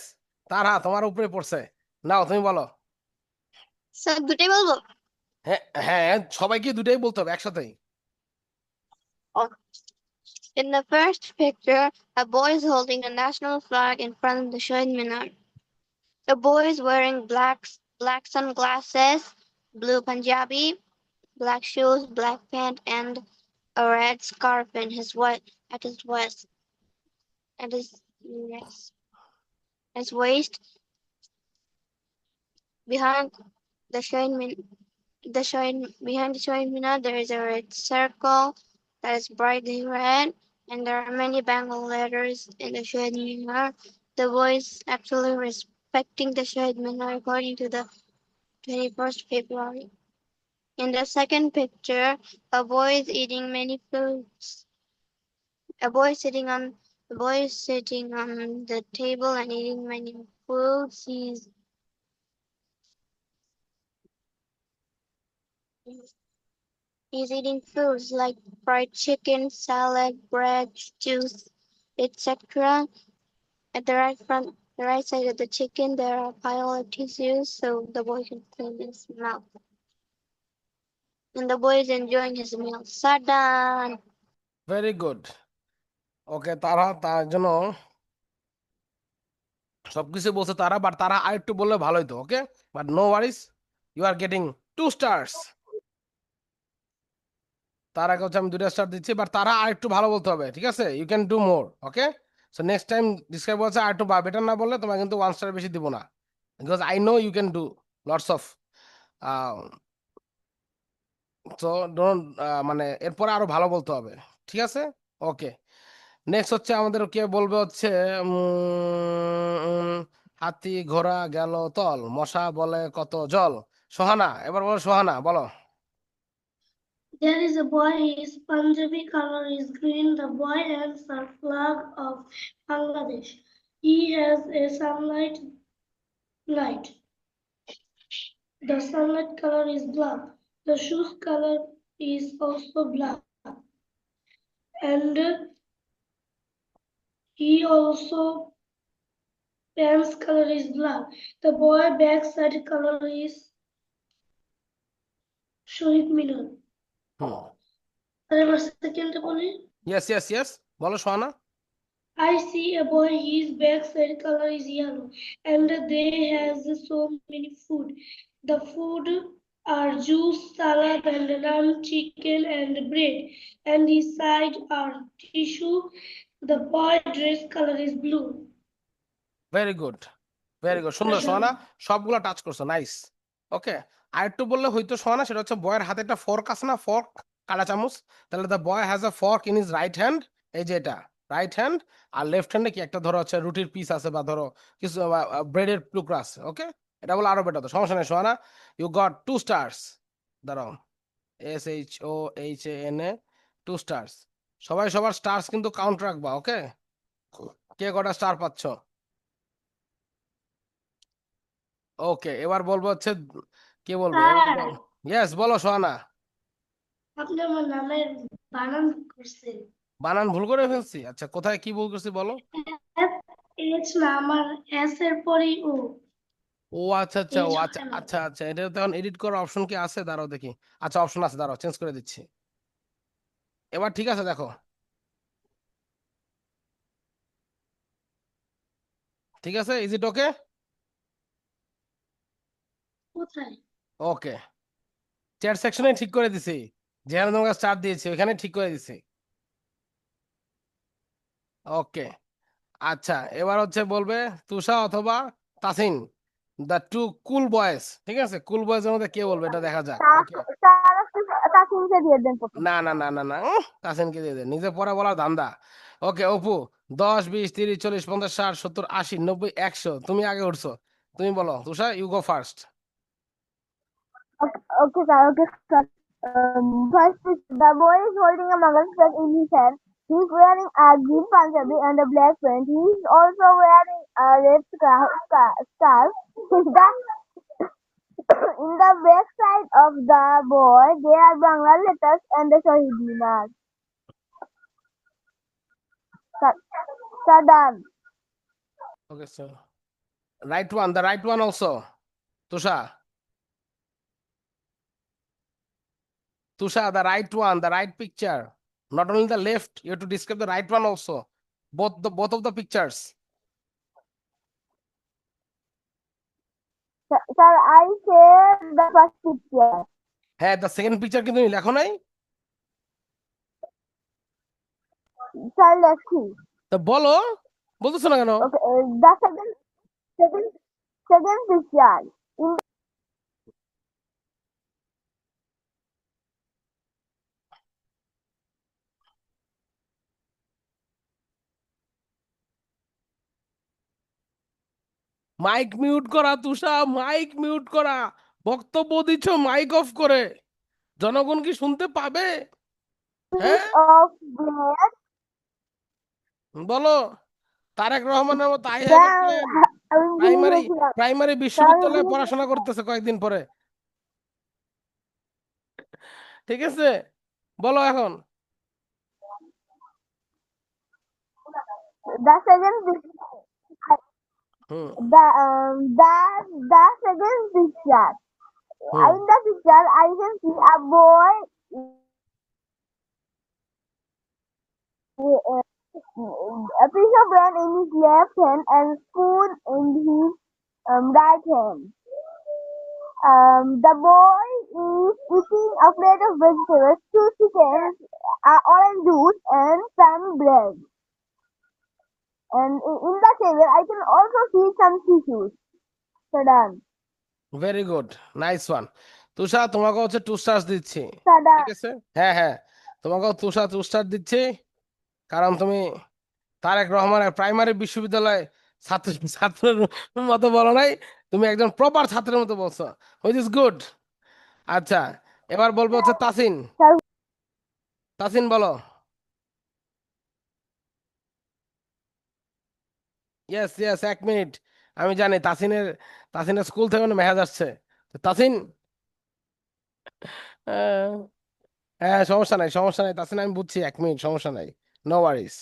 Tarha তোমার উপরে পড়ছে। নাও তুমি বলো। Sir, দুটাই বলবো? হ্যাঁ হ্যাঁ, সবাইকে দুটাই বলতে হবে একসাথেই। Oh. In the first picture, a boy is holding the national flag in front of the Shahid Minar. The boy is wearing black sunglasses, blue Punjabi, black shoes, black pant, and a red scarf in his at his waist. At his waist. Behind the Shahid behind the Shahid Minar, there is a red circle that is brightly red, and there are many Bengal letters in the Shahid Minar. The boy is actually respecting the Shahid Minar according to the 21st February. In the second picture, a boy is eating many foods. A boy is sitting on the table and eating many foods. He's eating foods like fried chicken, salad, bread, juice, etc. At the right side of the chicken, there are a pile of tissues so the boy can clean his mouth. And the boy is enjoying his meal. Sadan. Very good. Okay, তারা তার জন্য সবকিছু বলছে তারা, but তারা আর একটু বললে ভালোই তো। ওকে, but no Warsi, you are getting 2 stars. তারাকে হচ্ছে আমি 2টা স্টার দিচ্ছি, বাট তারা আর একটু ভালো বলতে হবে, ঠিক আছে? You can do more. Okay, so next time describe বলছে আর একটু বেটার না বললে তোমার কিন্তু 1 স্টার বেশি দিব না, because I know you can do lots of. তো ডোন্ট, মানে এরপরে আরো ভালো বলতে হবে, ঠিক আছে? ওকে, নেক্সট হচ্ছে আমাদের কে বলবে হচ্ছে হাতি ঘোড়া গেল তল, মশা বলে কত জল। সোহানা, এবার বলো, সোহানা বলো। There is a boy, his Punjabi color is green. The boy has a flag of Bangladesh. He has a sunlight light. The sunlight color is black. The shoes color is also black. And he also pants color is black. The boy backside color is Shahid Minar. Second boli. Yes yes yes, বলো Sohana. I see a boy, his backside color is yellow, and they has so many food. The food are juice, salad, and lamb, chicken, and bread. And his side are tissue. The boy dress color is blue. Very good, very good, সুন্দর সোহানা, সবগুলা touch করছো, nice. ওকে, আর একটু বললে হয়তো সোহানা, সেটা হচ্ছে বয়ের হাতে একটা ফর্ক আছে না, ফর্ক, কাঁটা চামচ। তাহলে the boy has a fork in his right hand, এই যে এটা রাইট হ্যান্ড, আর লেফট হ্যান্ডে কি একটা ধরো হচ্ছে রুটির পিস আছে বা ধরো কিছু ব্রেডের টুকরা আছে। ওকে, এটা বলে আরো বেটার, তো সমস্যা নেই সোহানা, ইউ গট 2 স্টার্স। দাঁড়াও, SHOHANA, 2 স্টার্স। সবাই সবার স্টার্স কিন্তু কাউন্ট রাখবা। ওকে, কে কটা স্টার পাচ্ছ? ওকে, এবার বলবো হচ্ছে কে বলবে, এবার বল। ইয়েস, বলো সোহানা। আপনি আমার নামের বানান করছেন। বানান ভুল করে ফেলছি? আচ্ছা, কোথায় কি ভুল করছি বলো। H না, আমার S এর পরেই O। ও আচ্ছা আচ্ছা, ও H আচ্ছা হয় না। আচ্ছা আচ্ছা, এটা তো এখন এডিট করার অপশন কি আছে? দাঁড়াও দেখি। আচ্ছা, অপশন আছে, দাঁড়াও চেঞ্জ করে দিচ্ছি। এবার ঠিক আছে, দেখো ঠিক আছে, ইজ ইট ওকে? কোথায়? ওকে, চ্যাট সেকশনে ঠিক করে দিছি, যেখানে তোমাকে স্টার দিয়েছি ওখানে ঠিক করে দিছি। ওকে, আচ্ছা, এবার হচ্ছে বলবে তুষা অথবা Tasin, the two cool boys. ঠিক আছে, কুল বয়েজ এর মধ্যে কে বলবে এটা দেখা যাক। ওকে, তাসিমকে দিয়ে দেন প্রথম। না না না না না, তাসিনকে দিয়ে দে, নিজে পড়া বলার ধান্দা। ওকে অপু, 10, 20, 30, 40, 50, 60, 70, 80, 90, 100, তুমি আগে উঠছো, তুমি বলো। Tushar, you go first. Okay sir, okay sir. First, the boy is holding a Mangal stick in his hand. He's wearing a green punjabi and a black pant. He's also wearing a red scarf. In the back side of the boy, there are Bangla letters and the Shahid Minar. Saddam. Okay, sir. Right one, the right one also. Tusha. Tusha, the right one, the right picture. Not only the left, you have to describe the right one also. Both of the pictures. Sir, I say the first picture. হ্যাঁ, the second picture কিন্তু তুমি লেখো নাই। Sir, let's see. তো বলো, বলতেছো না কেন? Okay, the second, second picture. In mic mute করা তুষা, মাইক মিউট করা। বক্তব্য দিচ্ছ মাইক অফ করে। জনগণ কি শুনতে পাবে? the হ্যাঁ, piece of bread, বলো। তারেক রহমানের মতো I have a then plan. আমি ভুলে প্রাইমারি গেছিলাম। প্রাইমারি স্যার, আমি বিশ্ববিদ্যালয়ে ভুলে পড়াশোনা করতেছে কয়েকদিন পরে। ঠিক আছে, বলো এখন। the second picture. Hmm The second picture. Hmm In the picture, I can see a boy with a piece of bread in his left hand and spoon in his right hand. The boy is eating a plate of vegetables, two chickens, orange juice, and some bread. And in the table, I can also see some tissues. So done. Very good, nice one. Tushar তোমাকে হচ্ছে two stars দিচ্ছি। So ঠিক done. আছে, হ্যাঁ হ্যাঁ, তোমাকেও তুষার two star দিচ্ছি, কারণ তুমি তারেক রহমানের প্রাইমারি বিশ্ববিদ্যালয় ছাত্র ছাত্রের মতো বলো নাই, তুমি একজন প্রপার ছাত্রের মতো বলছো, হুইচ ইজ গুড। আচ্ছা, এবার বলবো হচ্ছে তাসিন। So, তাসিন বলো। Yes yes, 1 minute. আমি জানি তাসিনের স্কুল থেকে মেসেজ আসছে। তো তাসিন, আহ, হ্যাঁ, সমস্যা নাই সমস্যা নাই তাসিন, আমি বুঝছি, 1 মিনিট, সমস্যা নাই, নো ওয়ারিস।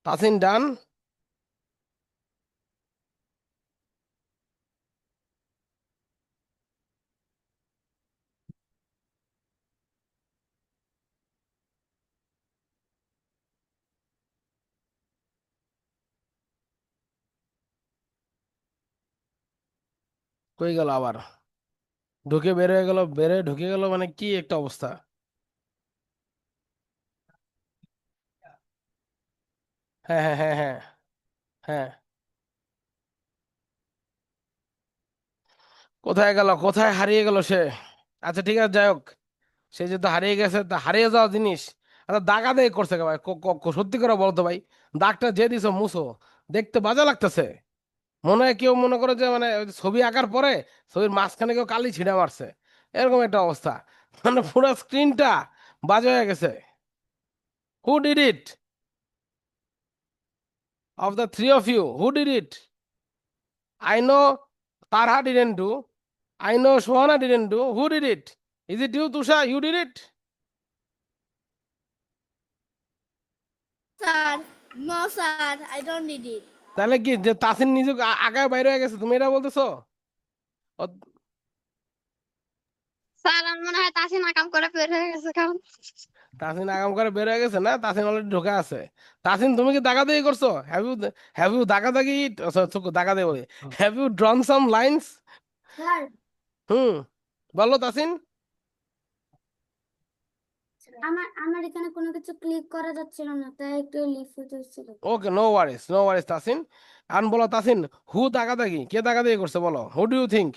তাসিন ডান। কই গেল আবার, ঢুকে বের হয়ে গেল, বের হয়ে ঢুকে গেল, মানে কি একটা অবস্থা। হ্যাঁ হ্যাঁ হ্যাঁ হ্যাঁ হ্যাঁ, কোথায় গেল, কোথায় হারিয়ে গেল সে। আচ্ছা ঠিক আছে, যাই হোক, সে যেহেতু হারিয়ে গেছে, তা হারিয়ে যাওয়া জিনিস আচ্ছা দাগা দিয়ে করছে কে ভাই? সত্যি করে বলতো ভাই, দাগটা যে দিছো মুছো, দেখতে বাজে লাগতেছে। মনে হয় কেউ মনে করে যে মানে ওই যে ছবি আঁকার পরে ছবির মাঝখানে কেউ কালি ছিঁড়ে মারছে, এরকম একটা অবস্থা। মানে পুরো স্ক্রিনটা বাজে হয়ে গেছে। Who did it? Of the three of you, who did it? I know Tarha didn't do. I know Shohana didn't do. Who did it? Is it you, Tusha? You did it? Sir, no, sir, I don't need it. তাহলে কি যে তাসিন নিজে আগায় বাইরে হয়ে গেছে, তুমি এটা বলতেছো? ও- স্যার আমার মনে হয় তাসিন কাম করে বের হয়ে গেছে কারণ তাসিন আগাম করে বের হয়ে গেছে না, তাসিন অলরেডি ঢোকে আছে। তাসিন তুমি কি দাগা দিয়ে করছো? হ্যাভ ইউ দাগা দাগি, দাগা দিয়ে বলি, have you drawn some lines? Sir, hmm, বলো তাসিন। আমার এখানে কোনো কিছু ক্লিক করা যাচ্ছিল না, তাই একটু লিফট হচ্ছিল। ওকে, নো ওয়ারিস, নো ওয়ারিস তাসিন। আন বলো তাসিন, হু দাগা দাগি, কে দাগা দিয়ে করছে বলো, who do you think?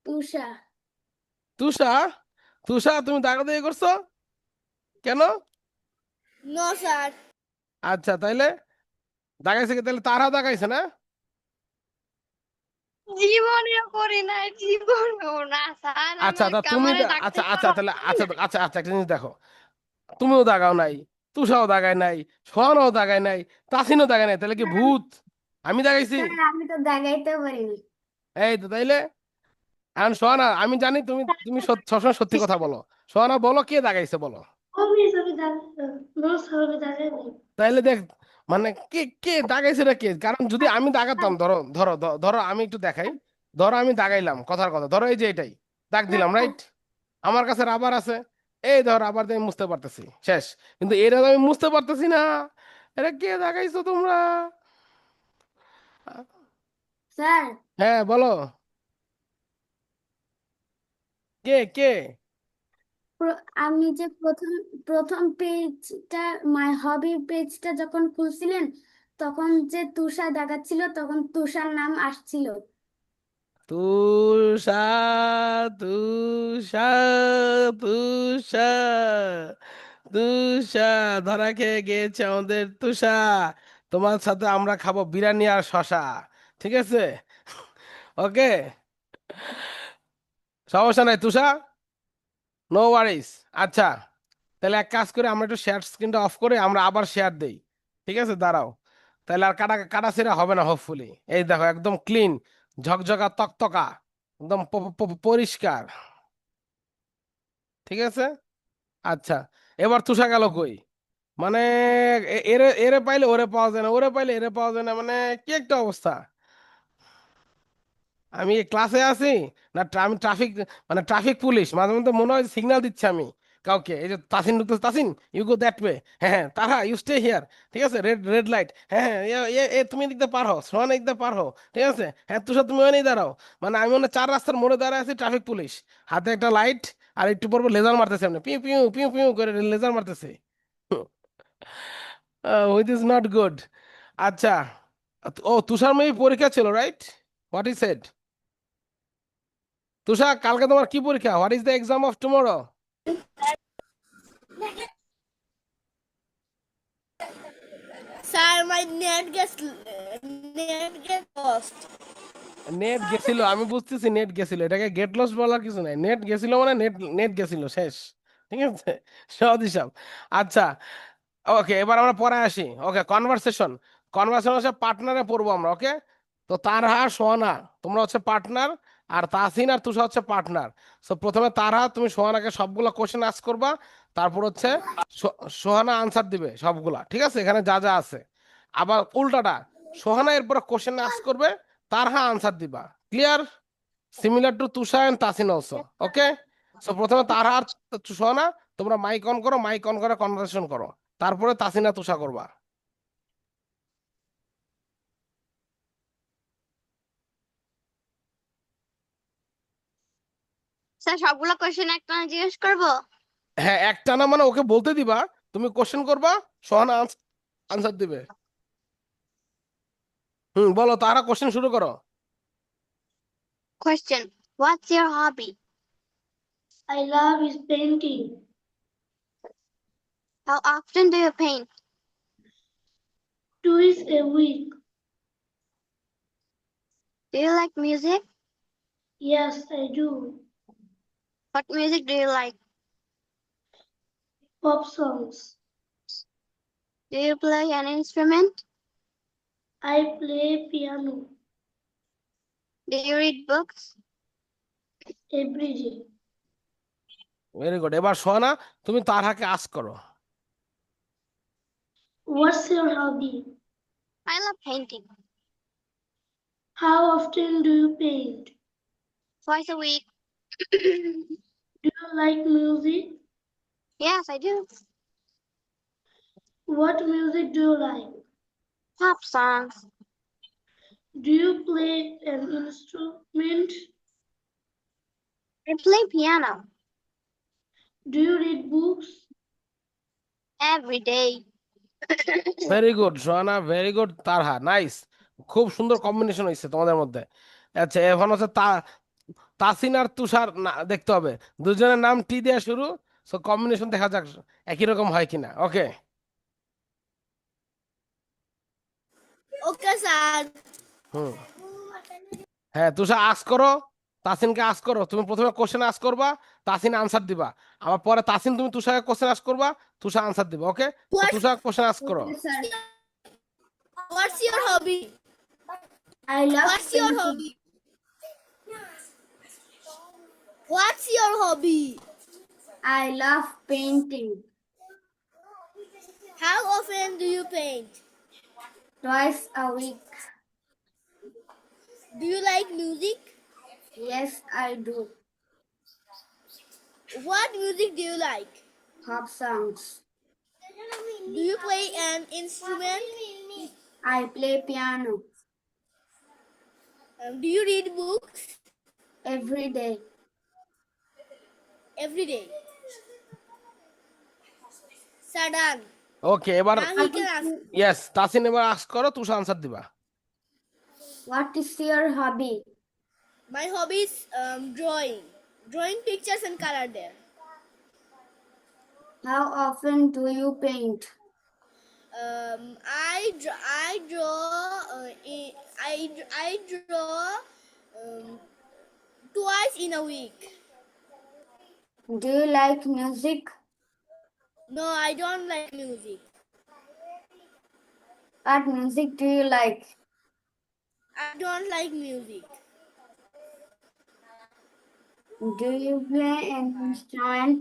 Tusha. Tusha? Tusha তুমি দাগা দিয়ে করছো কেন? No sir. আচ্ছা তাইলে দাগাইছে কি? তাহলে তারা দাগাইছে না? জীবনেও করি না, জীবনেও না স্যার, আচ্ছা আমার তা তুমি কামারে ডাকতে আচ্ছা আচ্ছা পারো তাহলে আচ্ছা আচ্ছা আচ্ছা একটা জিনিস দেখো, তুমিও দাগাও নাই, তুষাও দাগায় নাই, সোহানও দাগায় নাই, তাসিনও দাগায় নাই, তাহলে কি ভূত আমি দাগাইছি? স্যার, আমি তো দেখাইতে পারিনি। এই তো তাইলে। এখন সোহানা, আমি জানি তুমি তুমি সবসময় সত্যি কথা বলো। সোহানা বলো, কে দাগাইছে বলো। Hobby is a no, sir, with that. তাইলে দেখ, মানে কে কে দাগাইছে রে কে? কারণ যদি আমি দাগাতাম, ধরো ধরো ধরো আমি একটু দেখাই, ধরো আমি দাগাইলাম, কথার কথা, ধরো এই যে এটাই দাগ দিলাম, রাইট? আমার কাছে রাবার আছে, এই ধর রাবার দিয়ে আমি মুছতে পারতেছি, শেষ। কিন্তু এটা তো আমি মুছতে পারতেছি না। এটা কে দাগাইছো তোমরা? স্যার, হ্যাঁ বলো, কে কে? আপনি যে প্রথম প্রথম পেজটা, মাই হবি পেজটা যখন খুলছিলেন, তখন যে তুষার দেখাচ্ছিল, তখন তুষার নাম আসছিল। তুষা, তুষা, তুষা, তুষা ধরা খেয়ে গিয়েছে আমাদের তুষা। তোমার সাথে আমরা খাবো বিরিয়ানি আর শশা, ঠিক আছে? ওকে, সমস্যা নাই তুষা, নো ওয়ারিস। আচ্ছা তাহলে এক কাজ করে আমরা একটু শেয়ার স্ক্রিনটা অফ করে আমরা আবার শেয়ার দেই, ঠিক আছে? দাঁড়াও, তাহলে আর কাটা কাটা ছেঁড়া হবে না হোপফুলি। এই দেখো একদম ক্লিন, ঝকঝকা তকতকা, একদম পরিষ্কার, ঠিক আছে? আচ্ছা, এবার তুষা গেল কই? মানে এরে এরে পাইলে ওরে পাওয়া যায় না, ওরে পাইলে এরে পাওয়া যায় না, মানে কি একটা অবস্থা। আমি ক্লাসে আছি না, আমি ট্রাফিক, মানে ট্রাফিক পুলিশ, মাঝে মধ্যে মনে হয় সিগন্যাল দিচ্ছে আমি কাউকে, এই যে তাসিন ঢুকতেছে, Tasin you go that way, হ্যাঁ হ্যাঁ তাহা ইউ স্টে হিয়ার, ঠিক আছে? রেড রেড লাইট, হ্যাঁ হ্যাঁ তুমি এদিক দিয়ে পার হও, সোহান এদিক দিয়ে পার হও, ঠিক আছে? হ্যাঁ তুষার তুমি ওখানেই দাঁড়াও। মানে আমি মনে হয় 4 রাস্তার মোড়ে দাঁড়ায় আছি, ট্রাফিক পুলিশ, হাতে একটা লাইট, আর একটু পর পর লেজার মারতেছে, আপনি পিউ পিউ পিউ পিউ করে লেজার মারতেছে। Which is not good. আচ্ছা, ও তুষার মেয়ে পরীক্ষা ছিল, right? What is said? Tushar কালকে তোমার কি পরীক্ষা? What is the exam of tomorrow? Sir, my net get lost. Net গেছিল, আমি বুঝতেছি নেট গেছিল, এটাকে গেট লস বলার কিছু নাই, নেট গেছিল মানে নেট নেট গেছিল, শেষ, ঠিক আছে? সহজ হিসাব। আচ্ছা ওকে, এবার আমরা পরে আসি। ওকে, কনভারসেশন, কনভারসেশন হচ্ছে পার্টনারে পড়বো আমরা, ওকে? তো তারহা সোহানা তোমরা হচ্ছে পার্টনার, আর তাসিন আর তুষার হচ্ছে পার্টনার। সো প্রথমে তারহা তুমি সোহানাকে সবগুলো কোশ্চেন আস্ক করবা, তারপর হচ্ছে সোহানা আনসার দিবে সবগুলা, ঠিক আছে? এখানে যা যা আছে। আবার উল্টাটা, সোহানা এরপরে কোশ্চেন আস্ক করবে, তারহা আনসার দিবা। Clear? Similar to Tusha and Tasin also, okay? So প্রথমে তারহা আর সোহানা, তোমরা মাইক অন করো, মাইক অন করে কনভারসেশন করো, তারপরে তাসিনা তুষা করবা। স্যার সবগুলো কোশ্চেন একটা জিজ্ঞেস করবো? হ্যাঁ একটা না, মানে ওকে বলতে দিবা, তুমি কোশ্চেন করবা, সোহানা আনসার দিবে। হুম, বলো তারা, কোশ্চেন শুরু করো। Question: What's your hobby? I love is painting. How often do you paint? Twice a week. Do you like music? Yes, I do. What music do you like? Pop songs. Do you play an instrument? I play piano Do you read books? every day. Very good. এবার সোহানা, তুমি তারহাকে ask করো। What's your hobby? I love painting. How often do you paint? Twice a week. Do you like music? Yes, I do. What music do you like? Pop songs. Do you play an instrument? I play piano Do you read books? every day. Very good Sohana, very good Tarha, nice. খুব সুন্দর combination হয়েছে তোমাদের মধ্যে। আচ্ছা, এখন হচ্ছে তাসিন আর তুষার দেখতে হবে, দুজনের নাম টি দিয়ে শুরু। সো কম্বিনেশন দেখা যাক একই রকম হয় কিনা। ওকে, Okay, sir. হুম, হ্যাঁ তুষার আস্ক করো, তাসিনকে আস্ক করো। তুমি প্রথমে কোশ্চেন আস্ক করবা, তাসিন আনসার দিবা। আবার পরে তাসিন তুমি তুষারকে কোশ্চেন আস্ক করবা, তুষার আনসার দিবা। ওকে, তুষার কোশ্চেন আস্ক করো। Okay, sir. What's your hobby? I love What's your painting. hobby? What's your hobby? I love painting. How often do you paint? Twice a week. Do you like music? Yes, I do. What music do you like? Pop songs. Do you play an instrument? I play piano Do you read books every day. every day? Sadan. ওকে, এবার Now he can ask. Yes Tasin এবার ask করো, তুষার answer দিবা। What is your hobby? My hobby is drawing. Drawing pictures and color there. How often do you paint? I draw twice in a week. Do you like music? No, I don't like music. What music do you like? I don't like music. Do you play an instrument?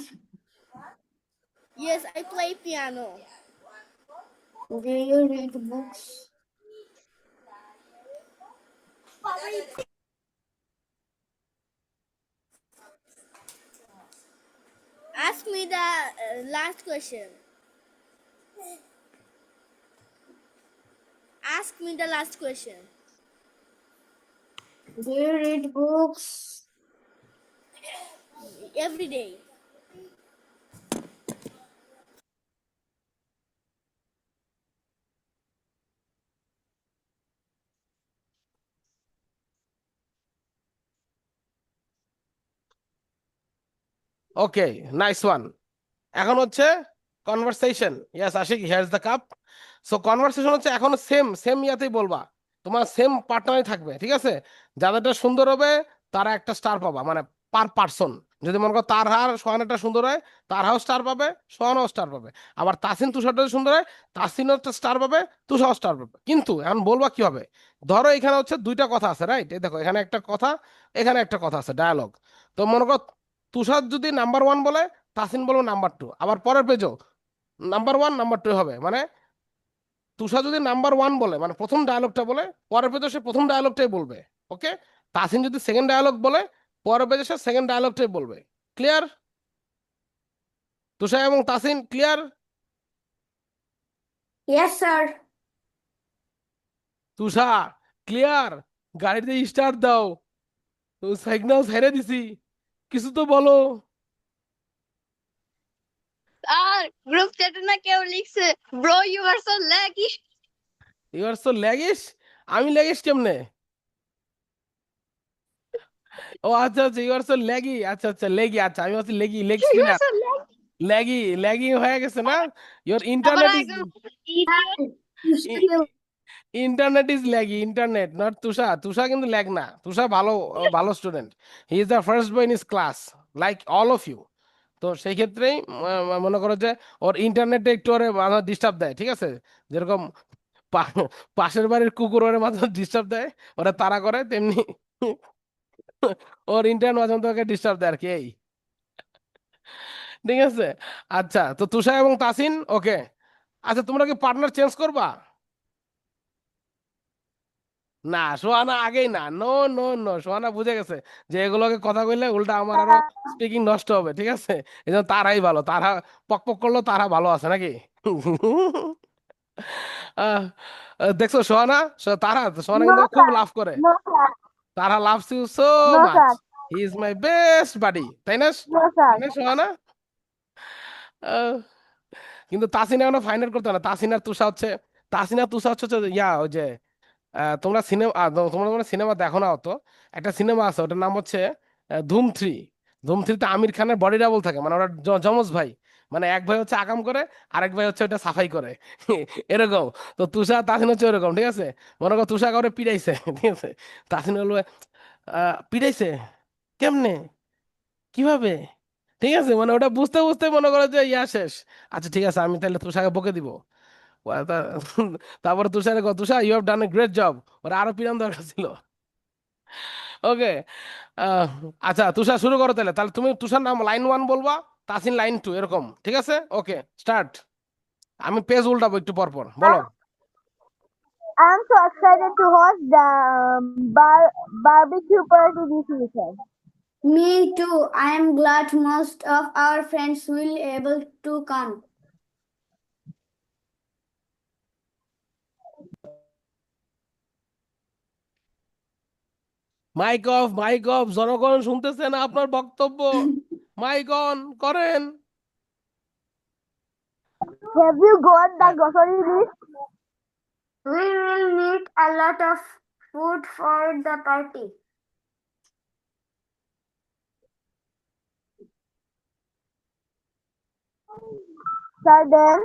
Yes, I play piano. Do you read books? Ask me the last question. Ask me the last question. Do you read books? Every day. Okay, nice one. এখন হচ্ছে conversation. Yes Ashiq, here's the cup. So conversation হচ্ছে এখন same same ইয়াতেই বলবা, তোমার same পার্টনারই থাকবে, ঠিক আছে? যাদেরটা সুন্দর হবে তারা একটা স্টার পাবা, মানে পার পার্সন। যদি মনে করো তার হার সোহানাটা সুন্দর হয়, তার হাও স্টার পাবে, সোহানাও স্টার পাবে। আবার তাসিন তুষারটা যদি সুন্দর হয়, তাসিনও একটা স্টার পাবে, তুষারও স্টার পাবে। কিন্তু এখন বলবা কি হবে, ধরো এখানে হচ্ছে দুইটা কথা আছে, রাইট? এই দেখো এখানে একটা কথা, এখানে একটা কথা আছে, ডায়ালগ। তো মনে করো তুষার যদি নাম্বার ওয়ান বলে, তাসিন বলবো নাম্বার টু। আবার পরের পেজও নাম্বার ওয়ান নাম্বার টু হবে, মানে তুষার যদি নাম্বার ওয়ান বলে মানে প্রথম ডায়লগটা বলে, পরের পেজে সে প্রথম ডায়লগটাই বলবে। ওকে, তাসিন যদি সেকেন্ড ডায়লগ বলে, পরের পেজে সে সেকেন্ড ডায়লগটাই বলবে। ক্লিয়ার? তুষার এবং Tasin clear? Yes, sir. Tusha clear? গাড়িতে স্টার্ট দাও, সিগন্যাল ছেড়ে দিছি, কিছু তো বলো। আর গ্রুপ চ্যাটে না কেউ লিখছে, bro you are so laggy. You are so laggish. আমি ল্যাগিশ কেমনে? ও আচ্ছা আচ্ছা, ইউ আর সো লেগি, আচ্ছা আচ্ছা লেগি, আচ্ছা আমি হচ্ছে leggy, leg You are spinner. so lucky. Laggy, laggy হয়ে গেছে না? ইওর আবার ইন্টারনেট ইজ, আগে idiot. Internet is laggy, internet not Tusha. Tusha কিন্তু ল্যাগ না, তুষা ভালো, ভালো student. He is the first boy in his class, like all of you. তো সেই ক্ষেত্রেই মনে করো যে ওর ইন্টারনেটে একটু ওরে মাঝে ডিস্টার্ব দেয়, ঠিক আছে? যেরকম পাশের বাড়ির কুকুর ওরে মাঝে ডিস্টার্ব দেয়, ওরা তাড়া করে, তেমনি ওর ইন্টারনেট মাঝে মধ্যে ওকে ডিস্টার্ব দেয় আর কি, এই। ঠিক আছে। আচ্ছা, তো তুষার এবং তাসিন, ওকে। আচ্ছা, তোমরা কি পার্টনার চেঞ্জ করবা? না, সোহানা আগেই না, নো নো নো, সোহানা বুঝে গেছে যে এগুলোকে কথা কইলে উল্টা আমার আরো স্পিকিং নষ্ট হবে, ঠিক আছে? এই জন্য তারাই ভালো, তারা পক পক করলো, তারা ভালো আছে নাকি? আহ, দেখছো সোহানা, তারা, সোহানা No কিন্তু খুব sir, লাভ করে। no sir, Tarha loves you so no much, sir, he is my best buddy, তাই না? no তাই sir. না সোহানা? আহ, কিন্তু তাসিনা এখনো ফাইনাল করতে না, তাসিনা আর তুষা হচ্ছে, তাসিনা তুষা হচ্ছে হচ্ছে ইয়া, ওই যে তোমরা সিনেমা, তোমরা তোমরা সিনেমা দেখো না অত। একটা সিনেমা আছে, ওটার নাম হচ্ছে ধুম 3। ধুম 3তে আমির খানের বডি ডাবল থাকে, মানে ওরা যমজ ভাই। মানে এক ভাই হচ্ছে আকাম করে, আরেক ভাই হচ্ছে ওটা সাফাই করে। এরকম। তো তুষার তাসিন হচ্ছে এরকম, ঠিক আছে? মনে করো তুষার কাউরে পিড়াইছে, ঠিক আছে? তাসিন বলবে পিড়াইছে কেমনে, কিভাবে, ঠিক আছে? মানে ওটা বুঝতে বুঝতে মনে করো যে ইয়া শেষ। আচ্ছা ঠিক আছে, আমি তাহলে তুষারকে বকে দিব। তারপরে তুষারে Tushar, you have done a great job, ওরা আরো পিরান দরকার ছিল। ওকে। আচ্ছা তুষার শুরু করো তাহলে, তাহলে তুমি তুষার নাম লাইন 1 বলবা, তাসিন লাইন 2, এরকম, ঠিক আছে? ওকে, স্টার্ট। আমি পেজ উল্টাবো একটু পর পর, বলো। I'm so excited to host the barbecue party this weekend. Me too. I am glad most of our friends will able to come. Mic off, mic off, জনগণ শুনতেছে না আপনার বক্তব্য? মাইক অন করেন। Have you got the grocery list? We will need a lot of food for the party. Sir, then,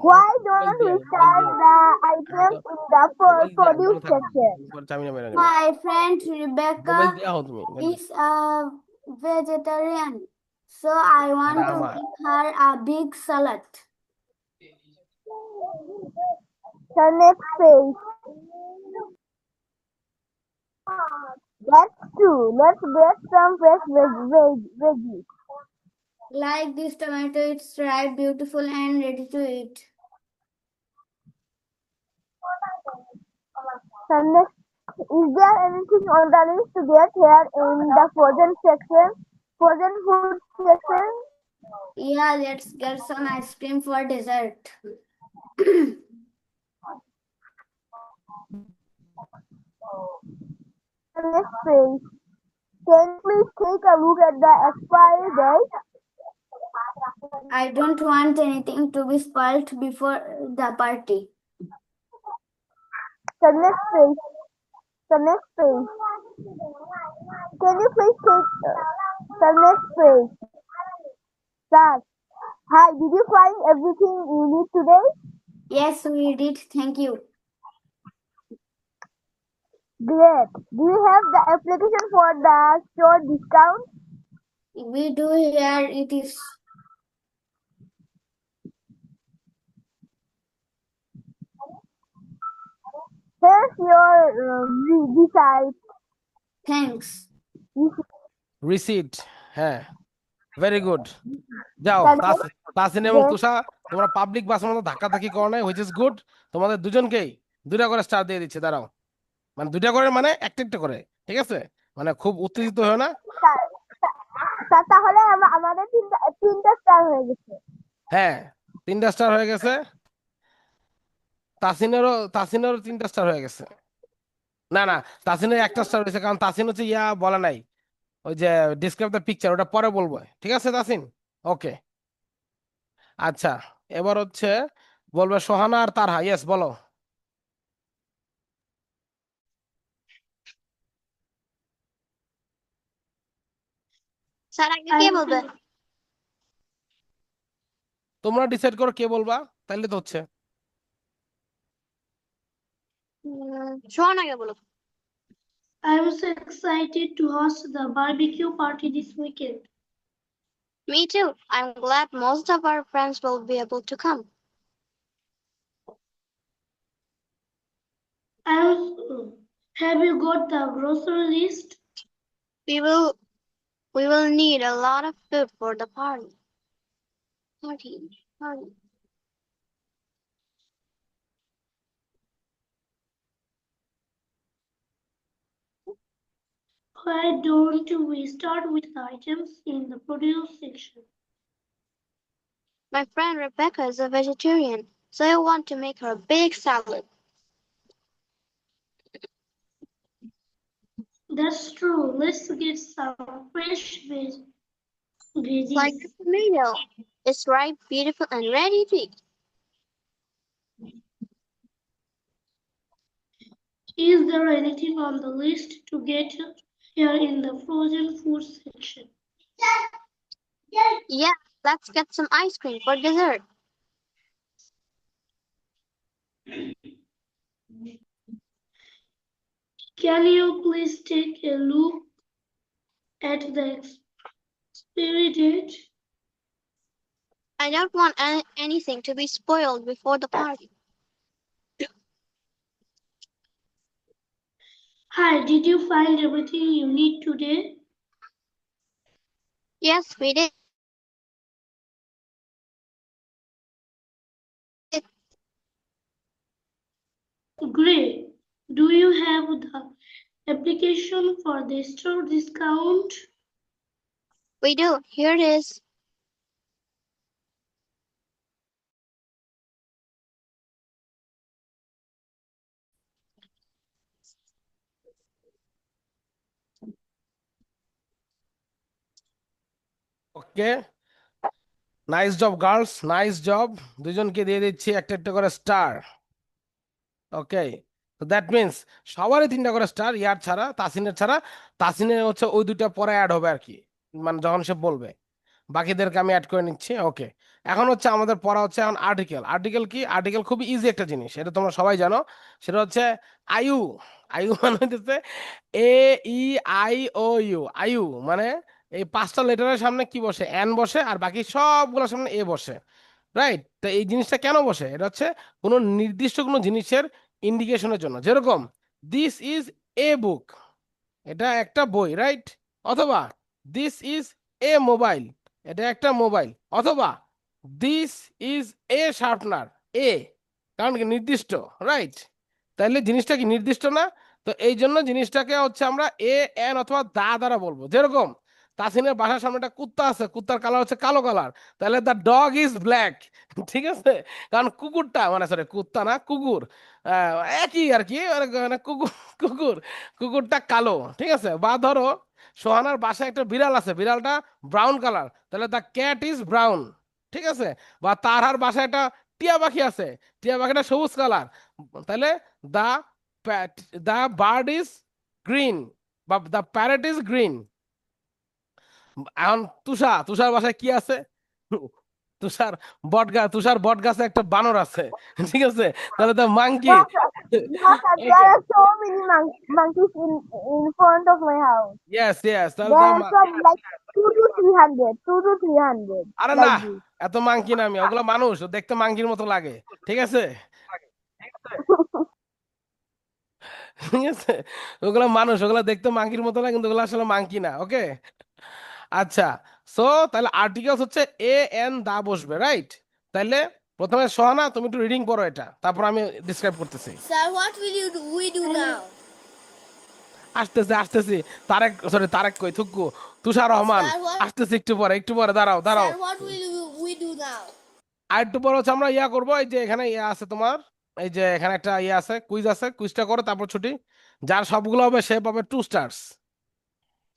why don't we start the items in the produce section? My friend mobile Rebecca দিয়া হো তুমি, is a vegetarian, so I want to আমার make her a big salad. The next page. That's true. Let's get some fresh veggies. Like this tomato, it's ripe, beautiful, and ready to eat. The next, is there anything on the list to get here in the frozen section? Frozen food section? Yeah, let's get some ice cream for dessert. The next page. Can you please take a look at the expiry date? I don't want anything to be spoiled before the party. The next page. The next page. Can you please take the next page? Sir, hi, did you find everything you need today? Yes, we did. Thank you. Great. Do you have the application for the store discount? We do here. It is. Here's your receipt. Thanks. Receipt, হ্যাঁ, very good. যাও, The next, Tasin এবং yes. Tusha, তোমরা public বাসের মতো ধাক্কাধাক্কি করো নাই, which is good. তোমাদের দুজনকেই 2টা করে স্টার দিয়ে দিচ্ছে, দাঁড়াও। মানে 2টা করে, মানে একটা একটা করে, ঠিক আছে? মানে খুব উত্তেজিত হয় না। তাহলে আমাদের তিনটা স্টার হয়ে গেছে। হ্যাঁ, 3টা স্টার হয়ে গেছে। তাসিনেরও 3টা স্টার হয়ে গেছে। না না, তাসিনের একটা স্টার হয়েছে, কারণ তাসিন হচ্ছে ইয়া বলে নাই, ওই যে ডিসক্রাইব দ্য পিকচার, ওটা পরে বলবো, ঠিক আছে তাসিন? ওকে। আচ্ছা, এবার হচ্ছে বলবে সোহানা আর তারহা, ইয়েস বলো। স্যার আগে I কে বলবে? will- তোমরা ডিসাইড করো কে বলবা, তাইলে তো হচ্ছে। সোহান আগে বলো। I'm so excited to host the barbecue party this weekend. Me too. I'm glad most of our friends will be able to come. Have you got the grocery list? We will we will need a lot of food for the party. Party. Why don't we start with the items in the produce section? My friend Rebecca is a vegetarian, so I want to make her a big salad. That's true. Let's get some fresh Like veggies. the tomato. It's ripe, beautiful, and ready to eat. Is there anything on the list to get here in the frozen food section? Yeah, let's get some ice cream for dessert. Can you please take a look at the expiry date? I don't want anything to be spoiled before the party. Hi, did you find everything you need today? Yes, we did. Great. Do you have the application for the store discount? We do. Here it is. Okay, nice job girls, nice job. দুজনকে দিয়ে দিচ্ছি একটা একটা করে star. ওকে, তো that means সবারই 3টা করে স্টার, ইয়ার ছাড়া, তাসিনের ছাড়া। তাসিনের হচ্ছে ওই 2টা পরে অ্যাড হবে আর কি, মানে যখন সে বলবে। বাকিদেরকে আমি অ্যাড করে নিচ্ছি। ওকে, এখন হচ্ছে আমাদের পড়া হচ্ছে এখন আর্টিকেল। আর্টিকেল কি? আর্টিকেল খুবই ইজি একটা জিনিস, এটা তোমরা সবাই জানো। সেটা হচ্ছে আয়ু। আয়ু মানে হচ্ছে এ ই আই ও ইউ। আয়ু মানে এই 5টা লেটারের সামনে কি বসে? এন বসে, আর বাকি সবগুলোর সামনে এ বসে। রাইট? তো এই জিনিসটা কেন বসে? এটা হচ্ছে কোনো নির্দিষ্ট কোনো জিনিসের ইন্ডিকেশনের জন্য। যেরকম দিস ইজ এ বুক, এটা একটা বই, রাইট? অথবা দিস ইজ এ মোবাইল, এটা একটা মোবাইল। অথবা দিস ইজ এ শার্পনার, এ, কারণ কি নির্দিষ্ট, রাইট? তাহলে জিনিসটা কি নির্দিষ্ট না? তো এই জন্য জিনিসটাকে হচ্ছে আমরা এ এন অথবা দা দ্বারা বলবো। যেরকম তাসিনের বাসার সামনে একটা কুত্তা আছে, কুত্তার কালার হচ্ছে কালো কালার, তাহলে দ্য ডগ ইজ ব্ল্যাক। ঠিক আছে? কারণ কুকুরটা, মানে সরি কুত্তা না, কুকুর, একই আর কি, মানে কুকুর, কুকুর, কুকুরটা কালো। ঠিক আছে? বা ধরো সোহানার বাসায় একটা বিড়াল আছে, বিড়ালটা ব্রাউন কালার, তাহলে দ্য ক্যাট ইজ ব্রাউন। ঠিক আছে? বা তারহার বাসায় একটা টিয়া পাখি আছে, টিয়া পাখিটা সবুজ কালার, তাহলে দা দা বার্ড ইজ গ্রিন, বা দা প্যারেট ইজ গ্রিন। এখন তুষার বাসায় কি আছে? তুষার বট গাছে একটা বানর আছে। ঠিক আছে? তাহলে তো monkey. Yes, sir. Yes, sir. There are so many monkeys in front of my house. Yes yes, তাহলে There তো are some like 2 to 300, 2 to 300, আরে না, like this. এত মাংকি না আমি, ওগুলো মানুষ, ও দেখতে মাংকির মতো লাগে। ঠিক আছে? ঠিক আছে? ওগুলো মানুষ, ওগুলো দেখতে মাংকির মতো লাগে, কিন্তু ওগুলো আসলে মাংকি না। ওকে, আচ্ছা। সো তাহলে আর্টিকেলস হচ্ছে এ এন দা বসবে, রাইট? তাহলে প্রথমে সোহানা তুমি একটু রিডিং পড়ো এটা, তারপর আমি ডিসক্রাইব করতেছি। Sir, what will we do now? আসতেছি আসতেছি। তারেক কই থুকু, তুষার রহমান। Sir, what? আসতেছি, একটু পরে দাঁড়াও দাঁড়াও। Sir, what will we do now? আর একটু পরে হচ্ছে আমরা ইয়া করবো, এই যে এখানে ইয়া আছে তোমার, এই যে এখানে একটা ইয়া আছে, কুইজ আছে, কুইজটা করো তারপর ছুটি। যার সবগুলো হবে সে পাবে 2 স্টার্স।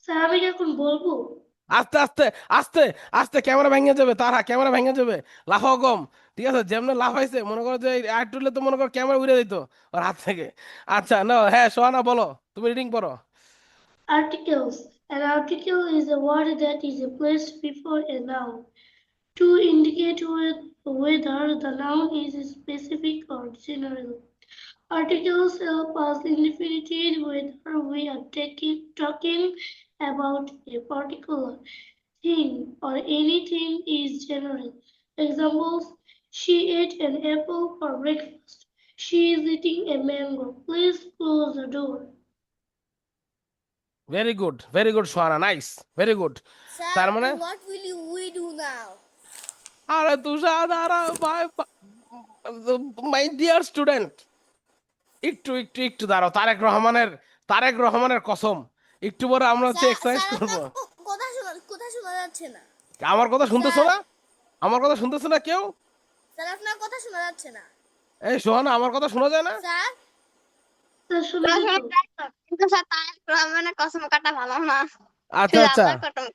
স্যার আমি কি এখন বলবো? আস্তে আস্তে, আস্তে আস্তে, ক্যামেরা ভেঙে যাবে, তারা ক্যামেরা ভেঙে যাবে, লাফাও কম। ঠিক আছে? যেমন লাফাইছে মনে করো যে আর তুললে তো মনে করো ক্যামেরা উড়ে দিত ওর হাত থেকে। আচ্ছা না, হ্যাঁ সোহানা বলো, তুমি রিডিং পড়ো। Articles. An article is a word that is placed before a noun to indicate whether the noun is specific or general. Articles help us differentiate whether we are talking about a particular thing or anything is general. Examples: she ate an apple for breakfast. She is eating a mango. Please close the door. Very good Sohana, nice, very good. তার মানে what will we do now? আরে তুষার, আরে my dear student, একটু একটু একটু দাঁড়াও। তারেক রহমানের কসম, একটু পরে আমরা হচ্ছে এক্সারসাইজ করবো। কথা শোনা যাচ্ছে না। আমার কথা শুনতেছো না? আমার কথা শুনতেছো না কেউ? স্যার আপনার কথা শোনা যাচ্ছে না। এই সোহানা, আমার কথা শোনা যায় না? স্যার স্যার শুনে আসলে যেত। তাই তো। কিন্তু স্যার তারেক রহমানের কসম কাটা ভালো না। আচ্ছা আচ্ছা আবার কসম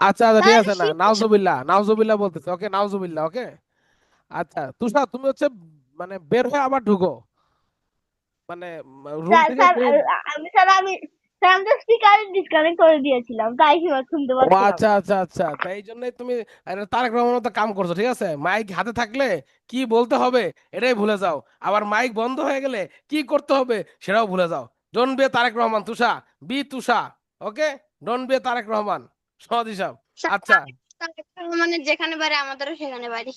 আচ্ছা আচ্ছা, ঠিক তাহলে আছে, না নাউজুবিল্লাহ, নাউজুবিল্লাহ বলতেছে, ওকে নাউজুবিল্লাহ, ওকে। আচ্ছা তুষার, তুমি হচ্ছে মানে বের হয়ে আবার ঢুকো, মানে রুম স্যার থেকে স্যার বের। আমি তো স্পিকার ডিসকানেক্ট করে দিয়েছিলাম, তাই শুনতে ও পাচ্ছিলাম আচ্ছা না। আচ্ছা আচ্ছা, তাই এই জন্যই তুমি তারেক রহমানের মতো কাম করছো, ঠিক আছে? মাইক হাতে থাকলে কি বলতে হবে এটাই ভুলে যাও, আবার মাইক বন্ধ হয়ে গেলে কি করতে হবে সেটাও ভুলে যাও। Don't be Tarek Rahman, Tusha, be Tusha, okay? Don't be Tarek Rahman, সহজ হিসাব। স্যার আচ্ছা, তারেক রহমানের যেখানে বাড়ি আমাদেরও সেখানে বাড়ি।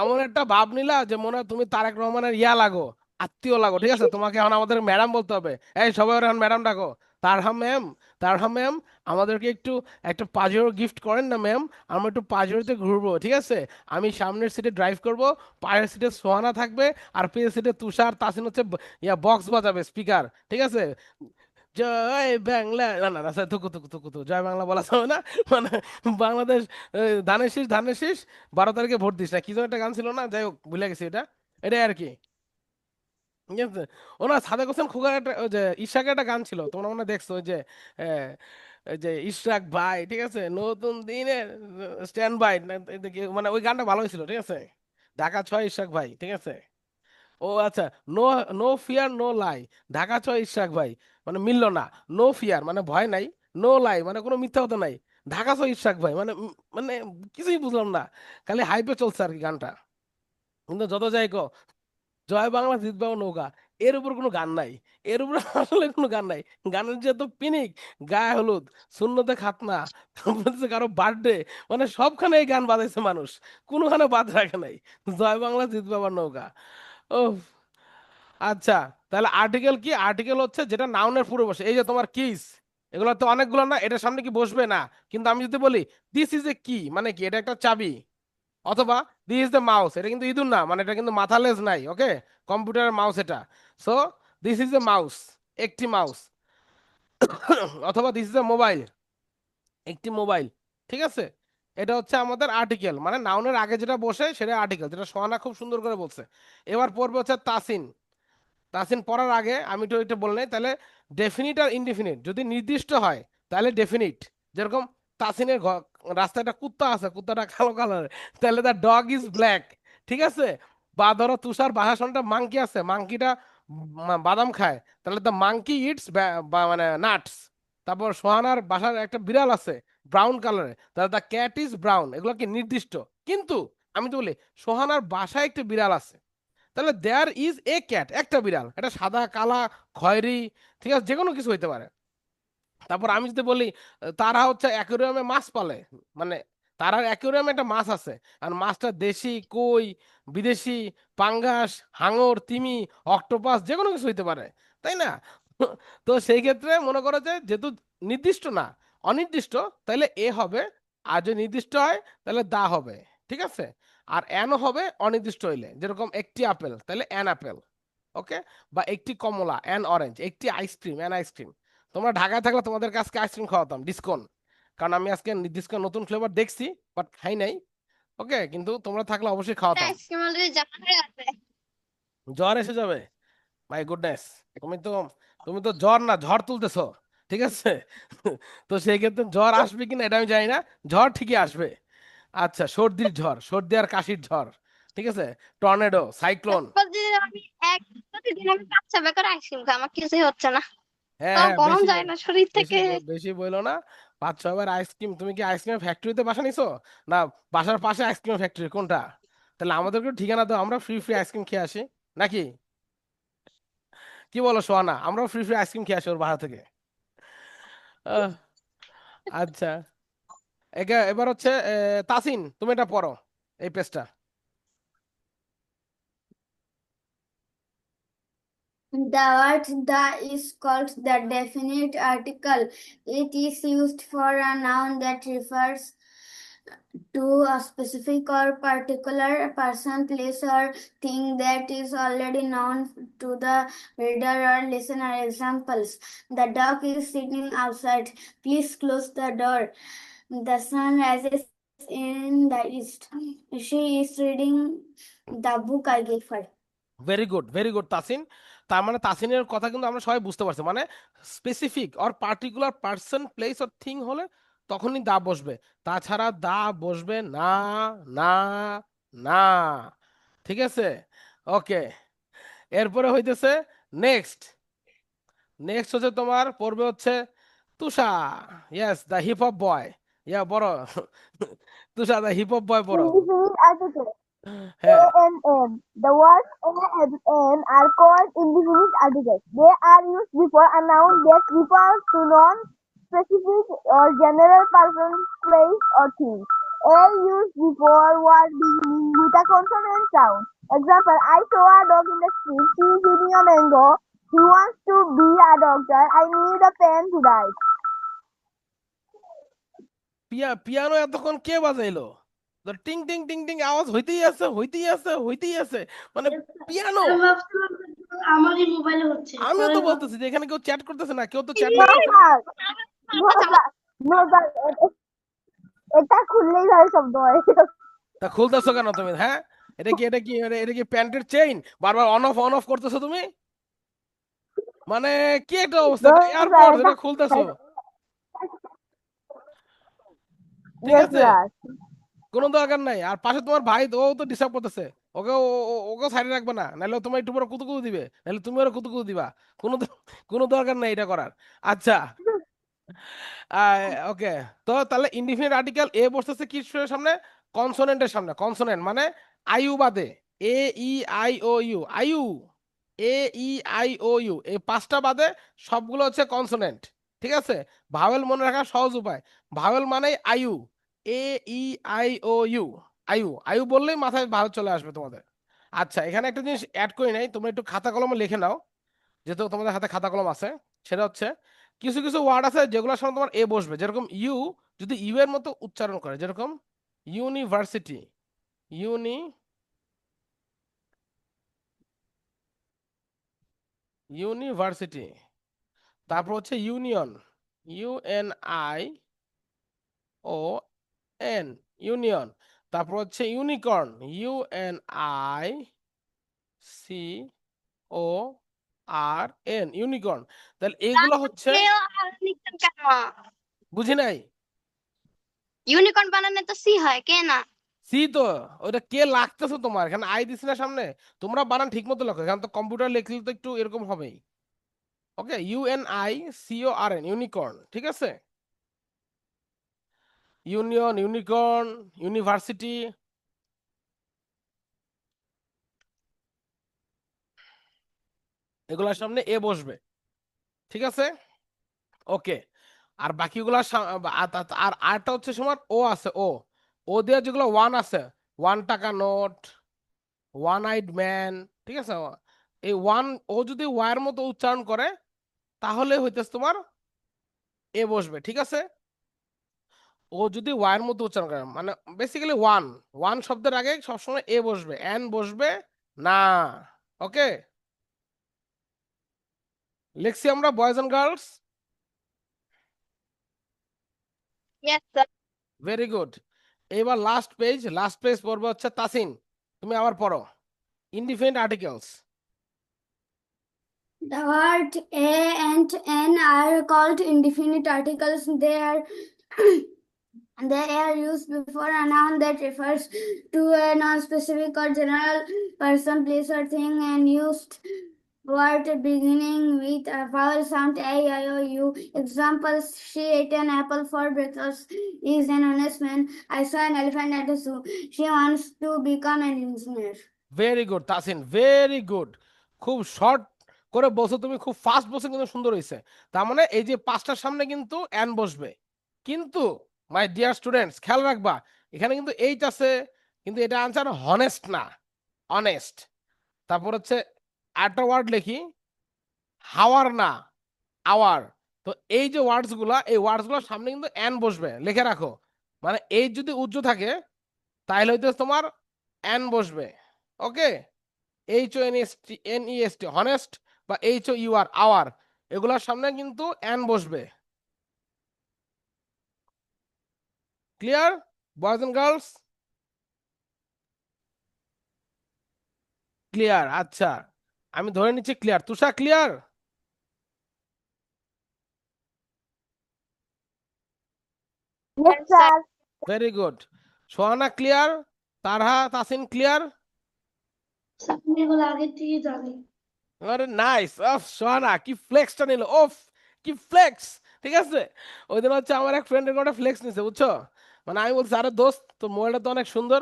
এমন একটা ভাব নিলা যে মনে হয় তুমি তারেক রহমানের ইয়া লাগো, আত্মীয় লাগো, ঠিক আছে? তোমাকে এখন আমাদের ম্যাডাম বলতে হবে। এই সবাই ওরা এখন ম্যাডাম ডাকো। তারহাম ম্যাম, তারহাম ম্যাম, আমাদেরকে একটু একটা পাজেরো গিফট করেন না ম্যাম? আমরা একটু পাজেরোতে ঘুরবো, ঠিক আছে? আমি সামনের সিটে ড্রাইভ করব, পায়ের সিটে সোহানা থাকবে, আর পেয়ের সিটে তুষার তাসিন হচ্ছে ইয়া বক্স বাজাবে, স্পিকার, ঠিক আছে? জয় বাংলা, না না না স্যার, থুকু থুকু থুকু থুকু, জয় বাংলা বলা যাবে না। মানে বাংলাদেশ, ধানের শীষ ধানের শীষ, 12 তারিখে ভোট দিস না, কি যেন একটা গান ছিল না, যাই হোক ভুলে গেছি এটা, এটাই আর কি, ঠিক আছে? ওনার সাদেক হোসেন খুগার একটা, ওই যে ইশাকের একটা গান ছিল, তোমরা মনে হয় দেখছো, ওই যে আহ, ওই যে ইশরাক ভাই, ঠিক আছে, নতুন দিনের স্ট্যান্ড বাই, মানে ওই গানটা ভালো হয়েছিল, ঠিক আছে? ঢাকা 6 ইশরাক ভাই, ঠিক আছে? ও আচ্ছা, নো, নো ফিয়ার নো লাই, ঢাকা 6 ইশরাক ভাই, মানে মিললো না। নো ফিয়ার মানে ভয় নাই, নো লাই মানে কোনো মিথ্যা কথা নাই, ঢাকা 6 ইশরাক ভাই মানে মানে কিছুই বুঝলাম না, খালি হাইপে চলছে আর কি গানটা। কিন্তু যত যাই কো, জয় বাংলা জিতবাও নৌকা, এর উপর কোনো গান নাই, এর উপর আসলে কোনো গান নাই। গানের যে তো পিনিক, গায়ে হলুদ, শূন্যতে খাতনা, তারপর হচ্ছে কারো বার্থডে, মানে সবখানে এই গান বাজাইছে মানুষ, কোনোখানে বাদ রাখে নাই, জয় বাংলা জিতবাবার নৌকা। ও আচ্ছা, তাহলে আর্টিকেল কি? আর্টিকেল হচ্ছে যেটা নাউনের পুরো বসে, এই যে তোমার কিস, এগুলো তো অনেকগুলো না, এটার সামনে কি বসবে না? কিন্তু আমি যদি বলি দিস ইজ এ কি, মানে কি, এটা একটা চাবি, অথবা দিস ইজ দ্য মাউস, এটা কিন্তু ইঁদুর না, মানে এটা কিন্তু মাথা লেজ নাই, ওকে? কম্পিউটারের মাউস এটা। So this is a mouse, একটি মাউস। অথবা দিস ইজ এ মোবাইল, একটি মোবাইল, ঠিক আছে? এটা হচ্ছে আমাদের আর্টিকেল, মানে নাউনের আগে যেটা বসে সেটা আর্টিকেল, যেটা সোহানা খুব সুন্দর করে বলছে। এবার পড়বে হচ্ছে তাসিন। তাসিন পড়ার আগে আমি তো এটা বলে নাই, তাহলে ডেফিনিট আর ইনডেফিনিট যদি নির্দিষ্ট হয় তাহলে ডেফিনিট, যেরকম তাসিনের রাস্তায় একটা কুত্তা আছে, কুত্তাটা কালো কালার, তাহলে দ্য ডগ ইজ ব্ল্যাক, ঠিক আছে? বা ধরো তুষার বাসাসনটা মাংকি আছে, মাংকিটা বাদাম খায়, তাহলে দ্য মাংকি ইটস মানে নাটস। তারপর সোহানার বাসার একটা বিড়াল আছে ব্রাউন কালারে, তাহলে দ্য ক্যাট ইজ ব্রাউন, এগুলো কি নির্দিষ্ট। কিন্তু আমি তো বলি সোহানার বাসায় একটা বিড়াল আছে, তাহলে দেয়ার ইজ এ ক্যাট, একটা বিড়াল, এটা সাদা কালা খয়েরি, ঠিক আছে, যে কোনো কিছু হইতে পারে। তারপর আমি যদি বলি তারা হচ্ছে অ্যাকুরিয়ামে মাছ পালে, মানে তারার অ্যাকুরিয়ামে একটা মাছ আছে, আর মাছটা দেশি, কই, বিদেশি, পাঙ্গাস, হাঙর, তিমি, অক্টোপাস, যে কোনো কিছু হইতে পারে, তাই না? তো সেই ক্ষেত্রে মনে করো যে যেহেতু নির্দিষ্ট না, অনির্দিষ্ট, তাহলে এ হবে, আর যদি নির্দিষ্ট হয় তাহলে দা হবে, ঠিক আছে? আর এন হবে অনির্দিষ্ট হইলে, যেরকম একটি আপেল তাহলে অ্যান আপেল, ওকে? বা একটি কমলা অ্যান অরেঞ্জ, একটি আইসক্রিম অ্যান আইসক্রিম। তোমরা ঢাকায় থাকলে তোমাদের কাছে আইসক্রিম খাওয়াতাম ডিসকন, কারণ আমি আজকে ডিসকন নতুন ফ্লেভার দেখছি, বাট খাই নাই, ওকে? কিন্তু তোমরা থাকলে অবশ্যই খাওয়াতাম। আইসক্রিম অলরেডি জানা হয়ে আছে। জ্বর এসে যাবে, মাই গুডনেস, তুমি তো, তুমি তো জ্বর না ঝড় তুলতেছো, ঠিক আছে? তো সেই ক্ষেত্রে জ্বর আসবে কিনা এটা আমি জানি না, ঝড় ঠিকই আসবে। আচ্ছা, সর্দির ঝড়, সর্দি আর কাশির ঝড়, ঠিক আছে? Tornado, cyclone. প্রতিদিন আমি এক প্রতিদিন আমি 5-6 বেকার আইসক্রিম খাই, আমার কিছুই হচ্ছে না। হ্যাঁ তো হ্যাঁ, গরম বেশি যায় না শরীর থেকে। বেশি বইলো না। 5-6 বার আইসক্রিম, তুমি কি আইসক্রিম ফ্যাক্টরিতে বাসা নিছো, না বাসার পাশে আইসক্রিম ফ্যাক্টরি, কোনটা? তাহলে আমাদেরকে ঠিকানা দাও, আমরা ফ্রি ফ্রি আইসক্রিম খেয়ে আসি নাকি? কি বলো সোহানা, আমরাও ফ্রি ফ্রি আইসক্রিম খেয়ে আসি ওর বাসা থেকে। আহ, আচ্ছা, এবার হচ্ছে তাসিন, তুমি এটা পড়ো, এই পেজটা। The word the is called the definite article. It is used for a noun that refers to a specific or particular person, place, or thing that is already known to the reader or listener. Examples: the dog is sitting outside. Please close the door. The sun rises in the east. She is reading the book I gave her. Very good Tasin. তার মানে তাসিনের কথা কিন্তু আমরা সবাই বুঝতে পারছি, মানে specific or particular person, place or thing হলে তখনই দা বসবে, তাছাড়া দা বসবে না, না, না। ঠিক আছে, ওকে। এরপরে হইতেছে নেক্সট, হচ্ছে তোমার পড়বে হচ্ছে Tusha. Yes, the hip hop বয়। ইয়া বড় তুষা, দ্য হিপ হপ বয় পড়ো। Indefinite article. হ্যাঁ, A and M. The words A and N are called indefinite articles. They are used before a noun that refers to non-specific or general person, place, or thing. A used before word beginning with a consonant sound. Example: I saw a dog in the street. He is eating a mango. He wants to be a doctor. I need a pen to write. Piano এতক্ষণ কে বাজাইলো? টিং টিং টিং টিং আওয়াজ হইতেই আছে, হইতেই আছে, হইতেই আছে, মানে পিয়ানো। আমি ভাবছিলাম যে আমারই মোবাইলে হচ্ছে, আমিও পরে তো বলতেছি যে এখানে কেউ চ্যাট করতেছে না, কেউ তো চ্যাট No, করতেছে না। sir. No, sir. No, sir. এটা খুললেই হয় শব্দ হয়। তা খুলতেছো কেন তুমি? হ্যাঁ, এটা কি প্যান্টের চেইন বারবার অন অফ করতেছো তুমি? মানে কি একটা অবস্থা, No, এটা sir. এয়ারপড, এটা এটা খুলতেছো, ঠিক yes, আছে? sir. কোনো দরকার নাই। আর পাশে তোমার ভাই, ও তো ডিস্টার্ব করতেছে, ওকে ওকে সাইডে রাখবে না, নাহলে ও তোমার একটু পরে কুতুকুতু দিবে, নাহলে তুমি ওরা কুতুকুতু দিবা। কোনো দরকার নাই এটা করার। আচ্ছা, ওকে। তো তাহলে ইনডিফিনিট আর্টিকেল এ বসতেছে কি সামনে? কনসোনেন্টের সামনে। কনসোনেন্ট মানে আয়ু বাদে, এ ই আই ও ইউ, আয়ু, এ ই আই ও ইউ, এই 5টা বাদে সবগুলো হচ্ছে কনসোনেন্ট। ঠিক আছে, ভাওয়েল মনে রাখার সহজ উপায়, ভাওয়েল মানে আয়ু, এ ই আই ও ইউ, আয়ু, আয়ু বললেই মাথায় ভালো চলে আসবে তোমাদের। আচ্ছা, এখানে একটা জিনিস অ্যাড করি নাই, তোমরা একটু খাতা কলমে লিখে নাও, যেহেতু তোমাদের হাতে খাতা কলম আছে। সেটা হচ্ছে কিছু কিছু ওয়ার্ড আছে যেগুলোর সঙ্গে তোমার এ বসবে, যেরকম ইউ যদি ইউ এর মতো উচ্চারণ করে, যেরকম ইউনিভার্সিটি, ইউনি, ইউনিভার্সিটি। তারপর হচ্ছে union, U N I O N, union. তারপর হচ্ছে unicorn, U N I C O R N, unicorn. তাহলে এগুলো হচ্ছে, লিখতেন কেন? বুঝি নাই। ইউনিকর্ন বানানো তো সি হয়, কে না? সি তো, ওটা কে লাগতেছে তোমার এখানে, আই দিছি না সামনে। তোমরা বানান ঠিক মতো লেখো, এখানে তো কম্পিউটার লিখলে তো একটু এরকম হবেই। ওকে, ইউএনআই সিও আর এন, ইউনিকর্ন, ঠিক আছে? ইউনিয়ন, ইউনিকর্ন, ইউনিভার্সিটি, এগুলোর সামনে এ বসবে, ঠিক আছে? ওকে। আর বাকিগুলা আর আরটা হচ্ছে সময় ও আছে, ও, ও দেওয়া যেগুলো ওয়ান আছে, 1 টাকা নোট, ওয়ান আইড ম্যান, ঠিক আছে? এই ওয়ান, ও যদি ওয়ার মতো উচ্চারণ করে তাহলে হইতেছে তোমার এ বসবে, ঠিক আছে? ও যদি ওয়ার মতো উচ্চারণ করে, মানে বেসিক্যালি ওয়ান, ওয়ান শব্দের আগে সবসময় এ বসবে, এন বসবে না। ওকে, লিখছি আমরা boys and girls. Yes sir. Very good. এবার লাস্ট পেজ পড়বে হচ্ছে তাসিন, তুমি আবার পড়ো indefinite articles. The word a and n are called indefinite articles. They are used before a noun that refers to a non-specific or general person, place, or thing, and used word beginning with a vowel sound A, I, O, U. Examples: she ate an apple for breakfast, is an honest man. I saw an elephant at the zoo. She wants to become an engineer. Very good Tasin, very good. খুব short করে বসো তুমি, খুব fast বসে কিন্তু সুন্দর হয়েছে। তার মানে এই যে পাঁচটার সামনে কিন্তু অ্যান বসবে, কিন্তু মাই ডিয়ার স্টুডেন্টস খেয়াল রাখবা, এখানে কিন্তু এইট আছে, কিন্তু এটা আনসার হনেস্ট না, অনেস্ট। তারপর হচ্ছে আরেকটা ওয়ার্ড লিখি, হাওয়ার না, আওয়ার। তো এই যে ওয়ার্ডস গুলা, এই ওয়ার্ডস গুলোর সামনে কিন্তু অ্যান বসবে, লিখে রাখো। মানে এই যদি উজ্জ্ব থাকে তাহলে হয়তো তোমার অ্যান বসবে। ওকে, HONEST হনেস্ট, বা HOUR আওয়ার, এগুলোর সামনে কিন্তু অ্যান বসবে। Clear boys and girls? Clear, আচ্ছা আমি ধরে নিচ্ছি clear. Tushar clear? Yes, sir. Very good. Sohana clear? Tarha, Tasin clear? আপনি এগুলো আগের থেকে জানি। আরে নাইস, অফ সোহানা কি ফ্লেক্সটা নিল, ওফ কি ফ্লেক্স। ঠিক আছে, ওই দিন হচ্ছে আমার এক ফ্রেন্ডের একটা ফ্লেক্স নিছে বুঝছো। মানে আমি বলছি আরে দোস্ত তোর মোবাইলটা তো অনেক সুন্দর,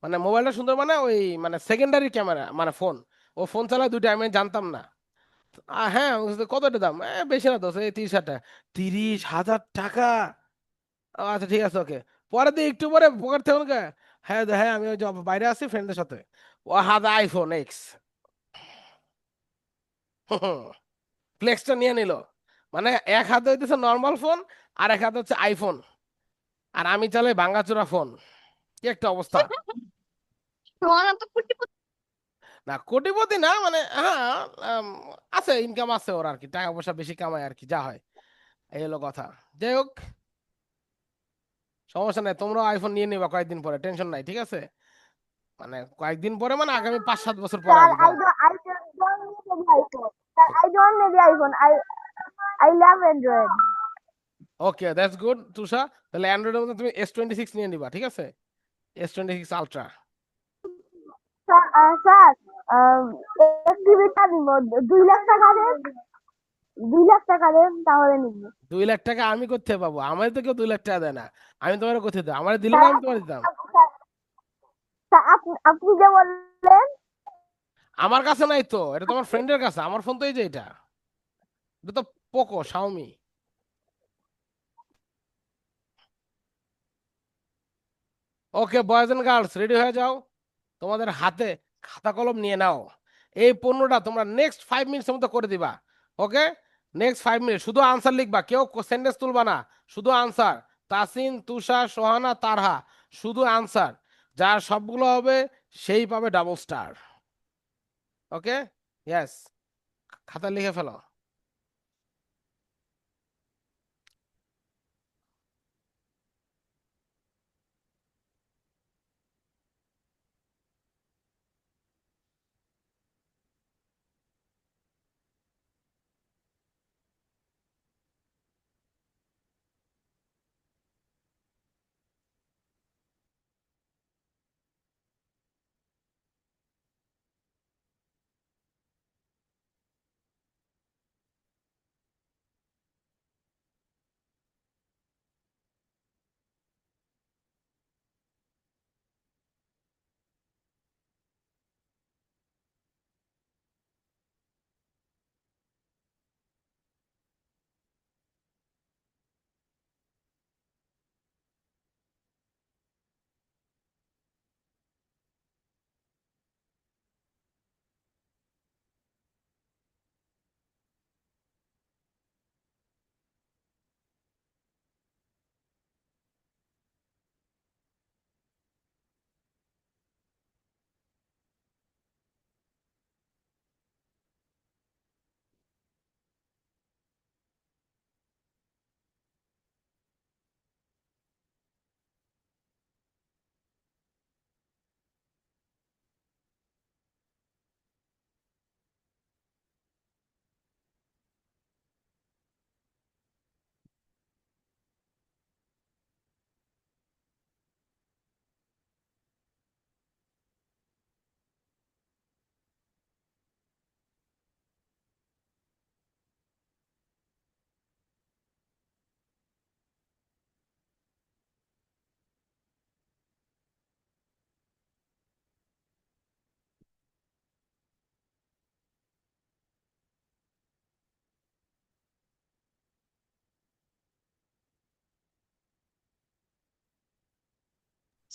মানে মোবাইলটা সুন্দর, মানে ওই মানে সেকেন্ডারি ক্যামেরা, মানে ফোন, ও ফোন চালায় দুইটা, আমি জানতাম না। হ্যাঁ আমি বলছি, কতটা দাম? বেশি না দোস্ত, এই 30,000 টাকা। 30,000 টাকা? আচ্ছা ঠিক আছে ওকে। পরে দিয়ে একটু পরে পকেট থেকে মনে করে, হ্যাঁ হ্যাঁ আমি ওই যে বাইরে আছি ফ্রেন্ডের সাথে, ও হাতে iPhone X, ফ্লেক্সটা নিয়ে নিল। মানে এক হাতে হইতেছে নর্মাল ফোন, আর এক হাতে হচ্ছে আইফোন, আর আমি চালাই ভাঙাচোরা ফোন। কি একটা অবস্থা। সোহানা তো কোটিপতি। না কোটিপতি না, মানে হ্যাঁ, আম, আছে ইনকাম আছে ওর আর কি, টাকা পয়সা বেশি কামায় আর কি, যা হয়। এই হলো কথা। যাই হোক, সমস্যা নাই, তোমরাও আইফোন নিয়ে নিবা কয়েকদিন পরে, টেনশন নাই, ঠিক আছে? মানে কয়েকদিন পরে মানে আগামী 5-7 বছর পরে Sir, আর কি, দাঁড়াও। I don't need any iPhone. Sir, I don't need the iPhone. I love Android. Okay that's good Tusha. তাহলে অ্যান্ড্রয়েডের মধ্যে তুমি S26 নিয়ে নিবা, ঠিক আছে? S26 Ultra। Sir, FTV টা নিব 2 লাখ টাকা দেন, 2 লাখ টাকা দেন তাহলে নিব। 2 লাখ টাকা আমি কোথায় পাবো? আমার তো কেউ 2 লাখ টাকা দেয় না। আমি তোমার কোথায় দেবো? আমার দিলে না, স্যার আমি তোমার দিতাম। আপনি যে বললেন, আমার কাছে নাই তো, এটা তোমার ফ্রেন্ডের কাছে। আমার ফোন তো এই যে এটা, এটা তো Poco Xiaomi. Okay boys and girls ready হয়ে যাও, তোমাদের হাতে খাতা কলম নিয়ে নাও। এই পণ্যটা তোমরা নেক্সট 5 মিনিটসের মধ্যে করে দিবা। ওকে, নেক্সট 5 মিনিট শুধু আনসার লিখবা, কেউ সেন্টেন্স তুলবা না, শুধু আনসার। তাসিন, তুষার, সোহানা, তারহা, শুধু আনসার। যার সবগুলো হবে সেই পাবে ডাবল স্টার। ওকে, ইয়েস, খাতা লিখে ফেলো।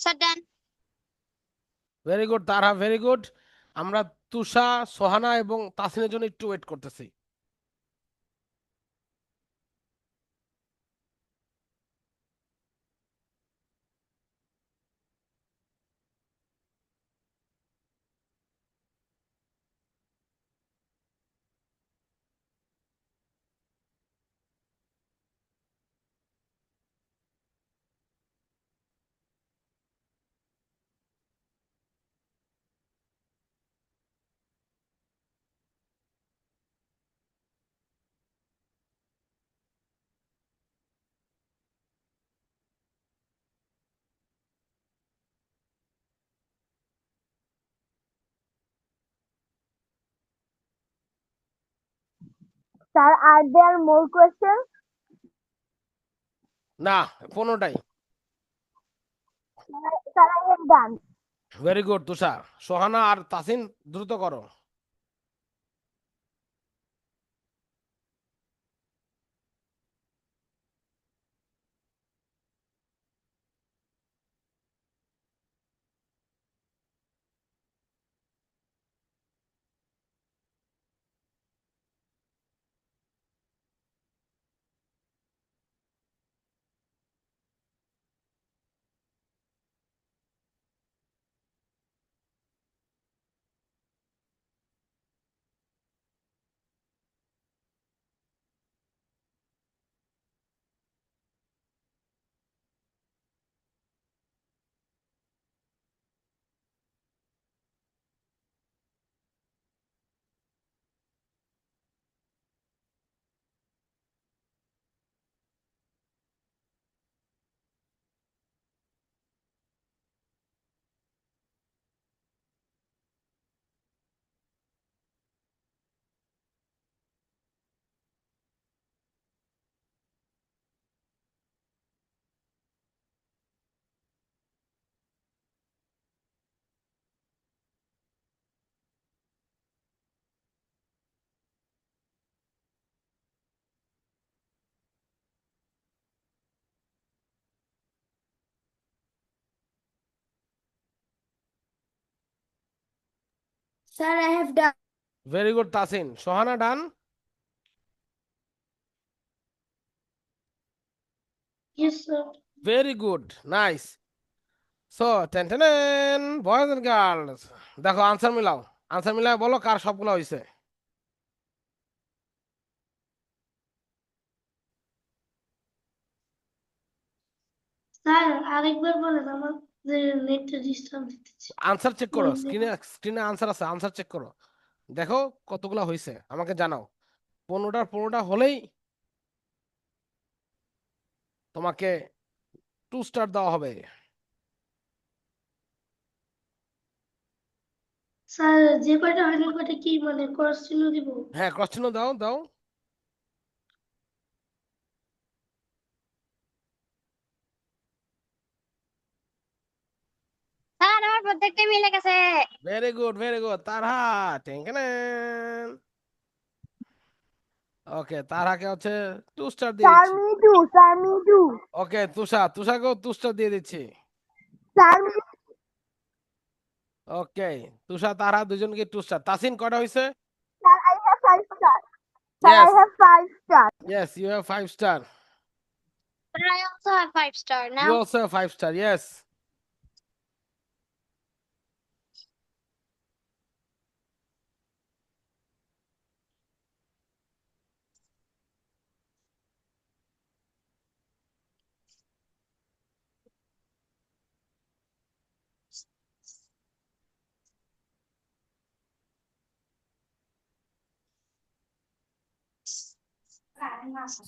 So done. ভেরি গুড তারা, ভেরি গুড। আমরা তুষা, সোহানা এবং তাসিনের জন্য একটু ওয়েট করতেছি। Sir, are there more questions? না, 15টাই। Sir, I have done. Very good Tusha. Sohana আর তাসিন দ্রুত করো। Sir, I have done. Very good Tasin. Sohana done? Yes, sir. Very good, nice. So ten boys and girls, দেখো আনসার মিলাও। আনসার মিলাও বলো কার সবগুলো হয়েছে। স্যার আরেকবার বলেন, আমার যে নেটটা ডিস্টার্ব দিতেছে। আনসার চেক করো, স্ক্রিনে আনসার আছে, আনসার চেক করো, দেখো কতগুলো হয়েছে আমাকে জানাও। 15টা হলেই তোমাকে 2 স্টার দেওয়া হবে। স্যার যে কয়টা হয়নি ওই কয়টা কি মানে ক্রস চিহ্ন দিব? হ্যাঁ, ক্রস চিহ্ন দাও দাও। স্যার আমার প্রত্যেকটাই মিলে গেছে। Very good, very good Tarha. টেঙ্কেন। ওকে, তারহাকে হচ্ছে 2 স্টার দিয়ে Sir, দিচ্ছি। me too. Sir, me too. ওকে, তুষাকেও 2 স্টার দিয়ে দিচ্ছি। Sir, me. ওকে, তুষার তারহা দুজনকে 2 স্টার। তাসিন কয়টা হয়েছে? Sir, I have 5 stars. Sir, I yes, have 5 stars. Yes, you have 5 star. But I also have 5 star you now. Also have 5 star, yes.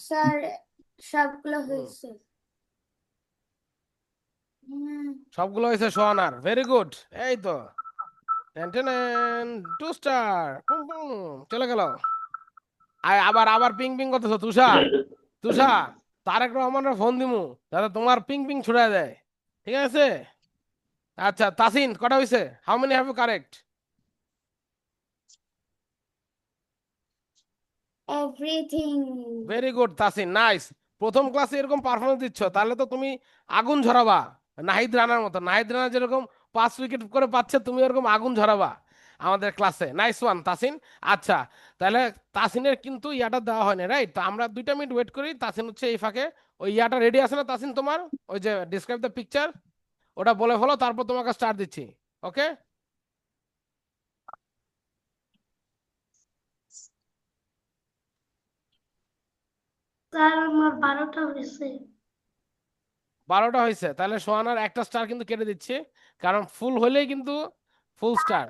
Sir, সবগুলো হয়েছে। সবগুলো হয়েছে সোহানার, very good. এই তো টেন 2 স্টার, চলে গেল। আবার আবার পিং পিং করতেছো তুষা। তুষা, তারেক রহমানের ফোন দিমু যাতে তোমার পিং পিং ছুড়ে দেয়, ঠিক আছে? আচ্ছা তাসিন কটা হয়েছে? How many have you correct? Everything. Very good Tasin, nice. প্রথম ক্লাসে এরকম পারফরমেন্স দিচ্ছ, তাহলে তো তুমি আগুন ঝরাবা। নাহিদ রানার মতো। নাহিদ রানা যেরকম 5 উইকেট করে পাচ্ছে, তুমি এরকম আগুন ঝরাবা আমাদের ক্লাসে। Nice one Tasin. আচ্ছা, তাহলে তাসিনের কিন্তু ইয়াটা দেওয়া হয়নি, রাইট? তো আমরা 2টা মিনিট ওয়েট করি। তাসিন হচ্ছে এই ফাঁকে ওই ইয়াটা রেডি আছে না তাসিন তোমার? ওই যে ডিসক্রাইব দ্য পিকচার, ওটা বলে ফেলো, তারপর তোমাকে স্টার দিচ্ছি। ওকে? স্যার আমার 12টা হয়েছে। 12টা হয়েছে, তাহলে সোহানার একটা স্টার কিন্তু কেটে দিচ্ছি, কারণ ফুল হলেই কিন্তু ফুল star.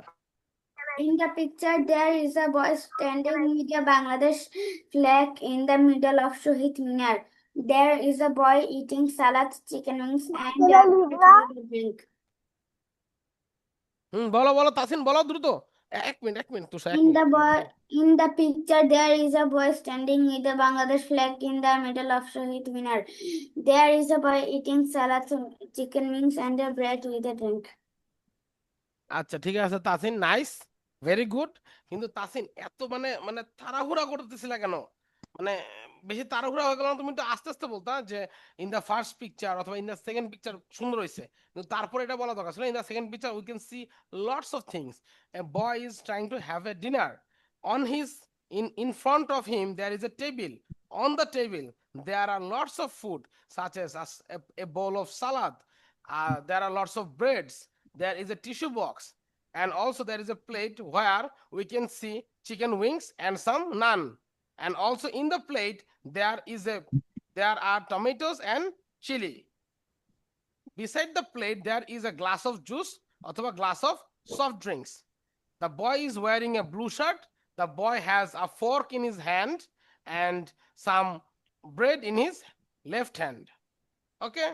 In the picture, there is a boy standing with a Bangladesh flag in the middle of Shohid Minar. There is a boy eating salad, chicken wings, and Can I a leave cat now? with a drink. বলো বলো তাসিন, বলো দ্রুত। এক minute তুষার, এক In minute the boy, in the picture, there is a boy standing with a Bangladesh flag in the middle of Shohid Minar. There is a boy eating salad, chicken wings, and a bread with a drink. আচ্ছা ঠিক আছে Tasin, nice, very good. কিন্তু তাসিন এত মানে মানে তাড়াহুড়া করতেছিল কেন? মানে বেশি তাড়াহুড়া হয়ে গেল না? তুমি একটু আস্তে আস্তে বলতা যে ইন দ্য ফার্স্ট পিকচার অথবা ইন দ্য সেকেন্ড পিকচার সুন্দর হয়েছে, কিন্তু তারপরে এটা বলা দরকার ছিল in the second picture we can see lots of things. A boy is trying to have a dinner on his in front of him there is a table. On the table there are lots of food such as a bowl of salad, there are lots of breads, there is a tissue box, and also there is a plate where we can see chicken wings and some naan. And also in the plate there are tomatoes and chili. Beside the plate there is a glass of juice or a glass of soft drinks. The boy is wearing a blue shirt. The boy has a fork in his hand and some bread in his left hand. Okay?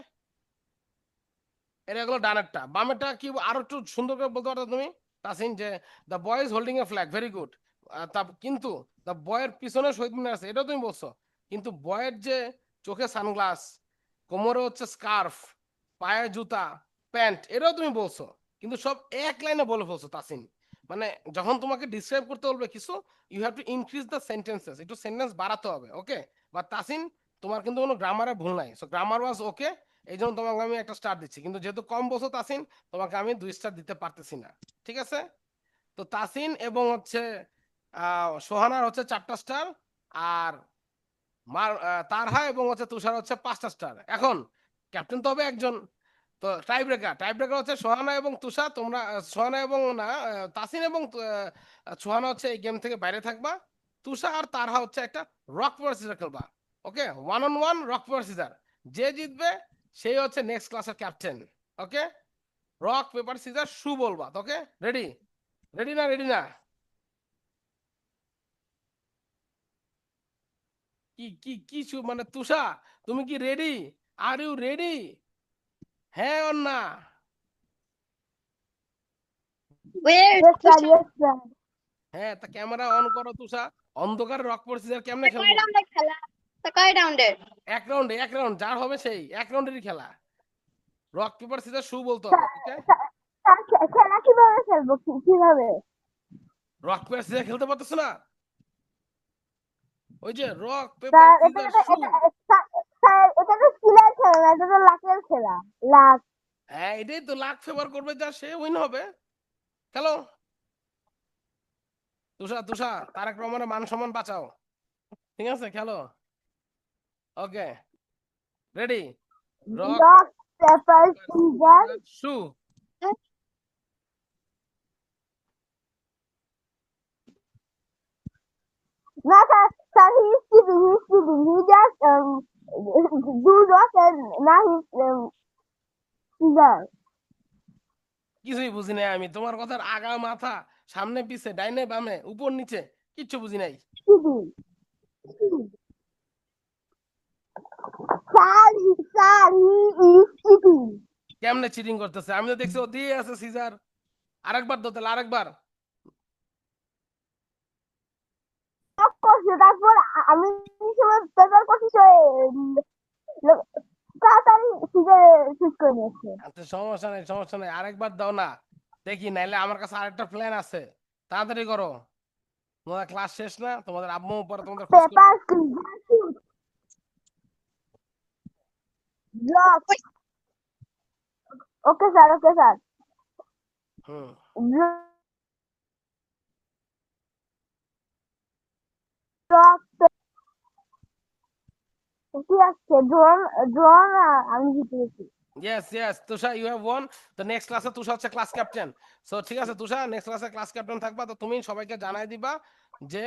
এটা হলো ডানেরটা। বামেরটা কি আরো একটু সুন্দর করে বলতে পারতো তুমি তাসিন? যে the boy is holding a flag, very good. কিন্তু দ্য বয়ের পিছনে শহীদ মিনার আছে, এটাও তুমি বলছো। কিন্তু বয়ের যে চোখে সানগ্লাস, কোমরে হচ্ছে স্কার্ফ, পায়ে জুতা, প্যান্ট, এটাও তুমি বলছো। কিন্তু সব এক লাইনে বলে ফেলছো তাসিন। মানে যখন তোমাকে ডিসক্রাইব করতে বলবে কিছু, you have to increase the sentences, একটু সেন্টেন্স বাড়াতে হবে। ওকে? বা তাসিন, তোমার কিন্তু কোনো গ্রামারে ভুল নাই, সো গ্রামার ওয়াজ ওকে, এই জন্য তোমাকে আমি একটা স্টার দিচ্ছি। কিন্তু যেহেতু কম বছর তাসিন, তোমাকে আমি 2 স্টার দিতে পারতেছি না। ঠিক আছে? তো তাসিন এবং হচ্ছে সোহানার হচ্ছে 4টা স্টার, আর তারহা এবং হচ্ছে তুষার হচ্ছে 5টা স্টার। এখন ক্যাপ্টেন তো হবে একজন। তো টাই ব্রেকার হচ্ছে সোহানা এবং তুষার। তোমরা সোহানা এবং না তাসিন এবং সোহানা হচ্ছে এই গেম থেকে বাইরে থাকবা। তুষার আর তারহা হচ্ছে একটা রক পেপার সিজার খেলবা। ওকে? 1-on-1 rock paper caesar. যে জিতবে সেই হচ্ছে নেক্সট ক্লাসের ক্যাপ্টেন। ওকে? রক পেপার সিজার শু বলবা। ওকে? রেডি? রেডি না? রেডি না? কি কি কি মানে তুষা, তুমি কি রেডি? Are you ready? হ্যাঁ ওর না? Where Yes, sir. Tushar? Yes, sir. হ্যাঁ, তা ক্যামেরা অন করো তুষা। অন্ধকারে রক পেপার সিজার কেমনে কয় খেলবো? রাউন্ডের খেলা? কয় রাউন্ডের? এক রাউন্ড যার হবে সেই এক রাউন্ডেরই খেলা। রক পেপার সিজার শু বলতে হবে। Sir, okay? স্যার, খেলা কিভাবে খেলবো? কিভাবে? রক পেপার সিজার খেলতে পারতেছ না? ওই যে রক পেপার স্যার, সিজার শু। স্যার, এটা তো স্কিলের খেলা না, এটা তো লাকের খেলা। লাক। হ্যাঁ, এটাই তো, লাখ ফেভার করবে যা সে উইন হবে। খেলো তুষা, তারেক রহমানের মান সম্মান বাঁচাও। ঠিক আছে, খেলো। Okay, ready? Rock rock paper scissor. Shoot. No, sir, he's kidding. He's kidding. He just do rock and now he's scissor. কিছুই বুঝি নাই আমি তোমার কথার আগা মাথা, সামনে পিছে, ডাইনে বামে, উপর নিচে, কিচ্ছু বুঝি নাই। Kidding. Sir, he is kidding. কেমনে চিটিং করতেছে? আমি তো দেখছি ও দিয়ে আছে সিজার। আরেকবার দো তাহলে, আরেকবার। Of course, তারপর আমি সময় পেপার করছি তাড়াতাড়ি সিজারে সুইচ করে নিয়েছে। আচ্ছা সমস্যা নাই, আরেকবার দাও না দেখি, নাইলে আমার কাছে আরেকটা প্ল্যান আছে। তাড়াতাড়ি করো, তোমাদের ক্লাস শেষ না? তোমাদের আম্মু পরে তোমাদের খোঁজ করবে। Paper scissor shoot block Okay, sir. Okay, sir. Hmm কি আছে ড্রোন ড্রোন আমি জিতে গেছি yes yes Tushar you have one. তো নেক্সট ক্লাসে তুষার হচ্ছে ক্লাস ক্যাপ্টেন। সো ঠিক আছে তুষার, নেক্সট ক্লাসে ক্লাস ক্যাপ্টেন থাকবা, তো তুমি সবাইকে জানাই দিবা যে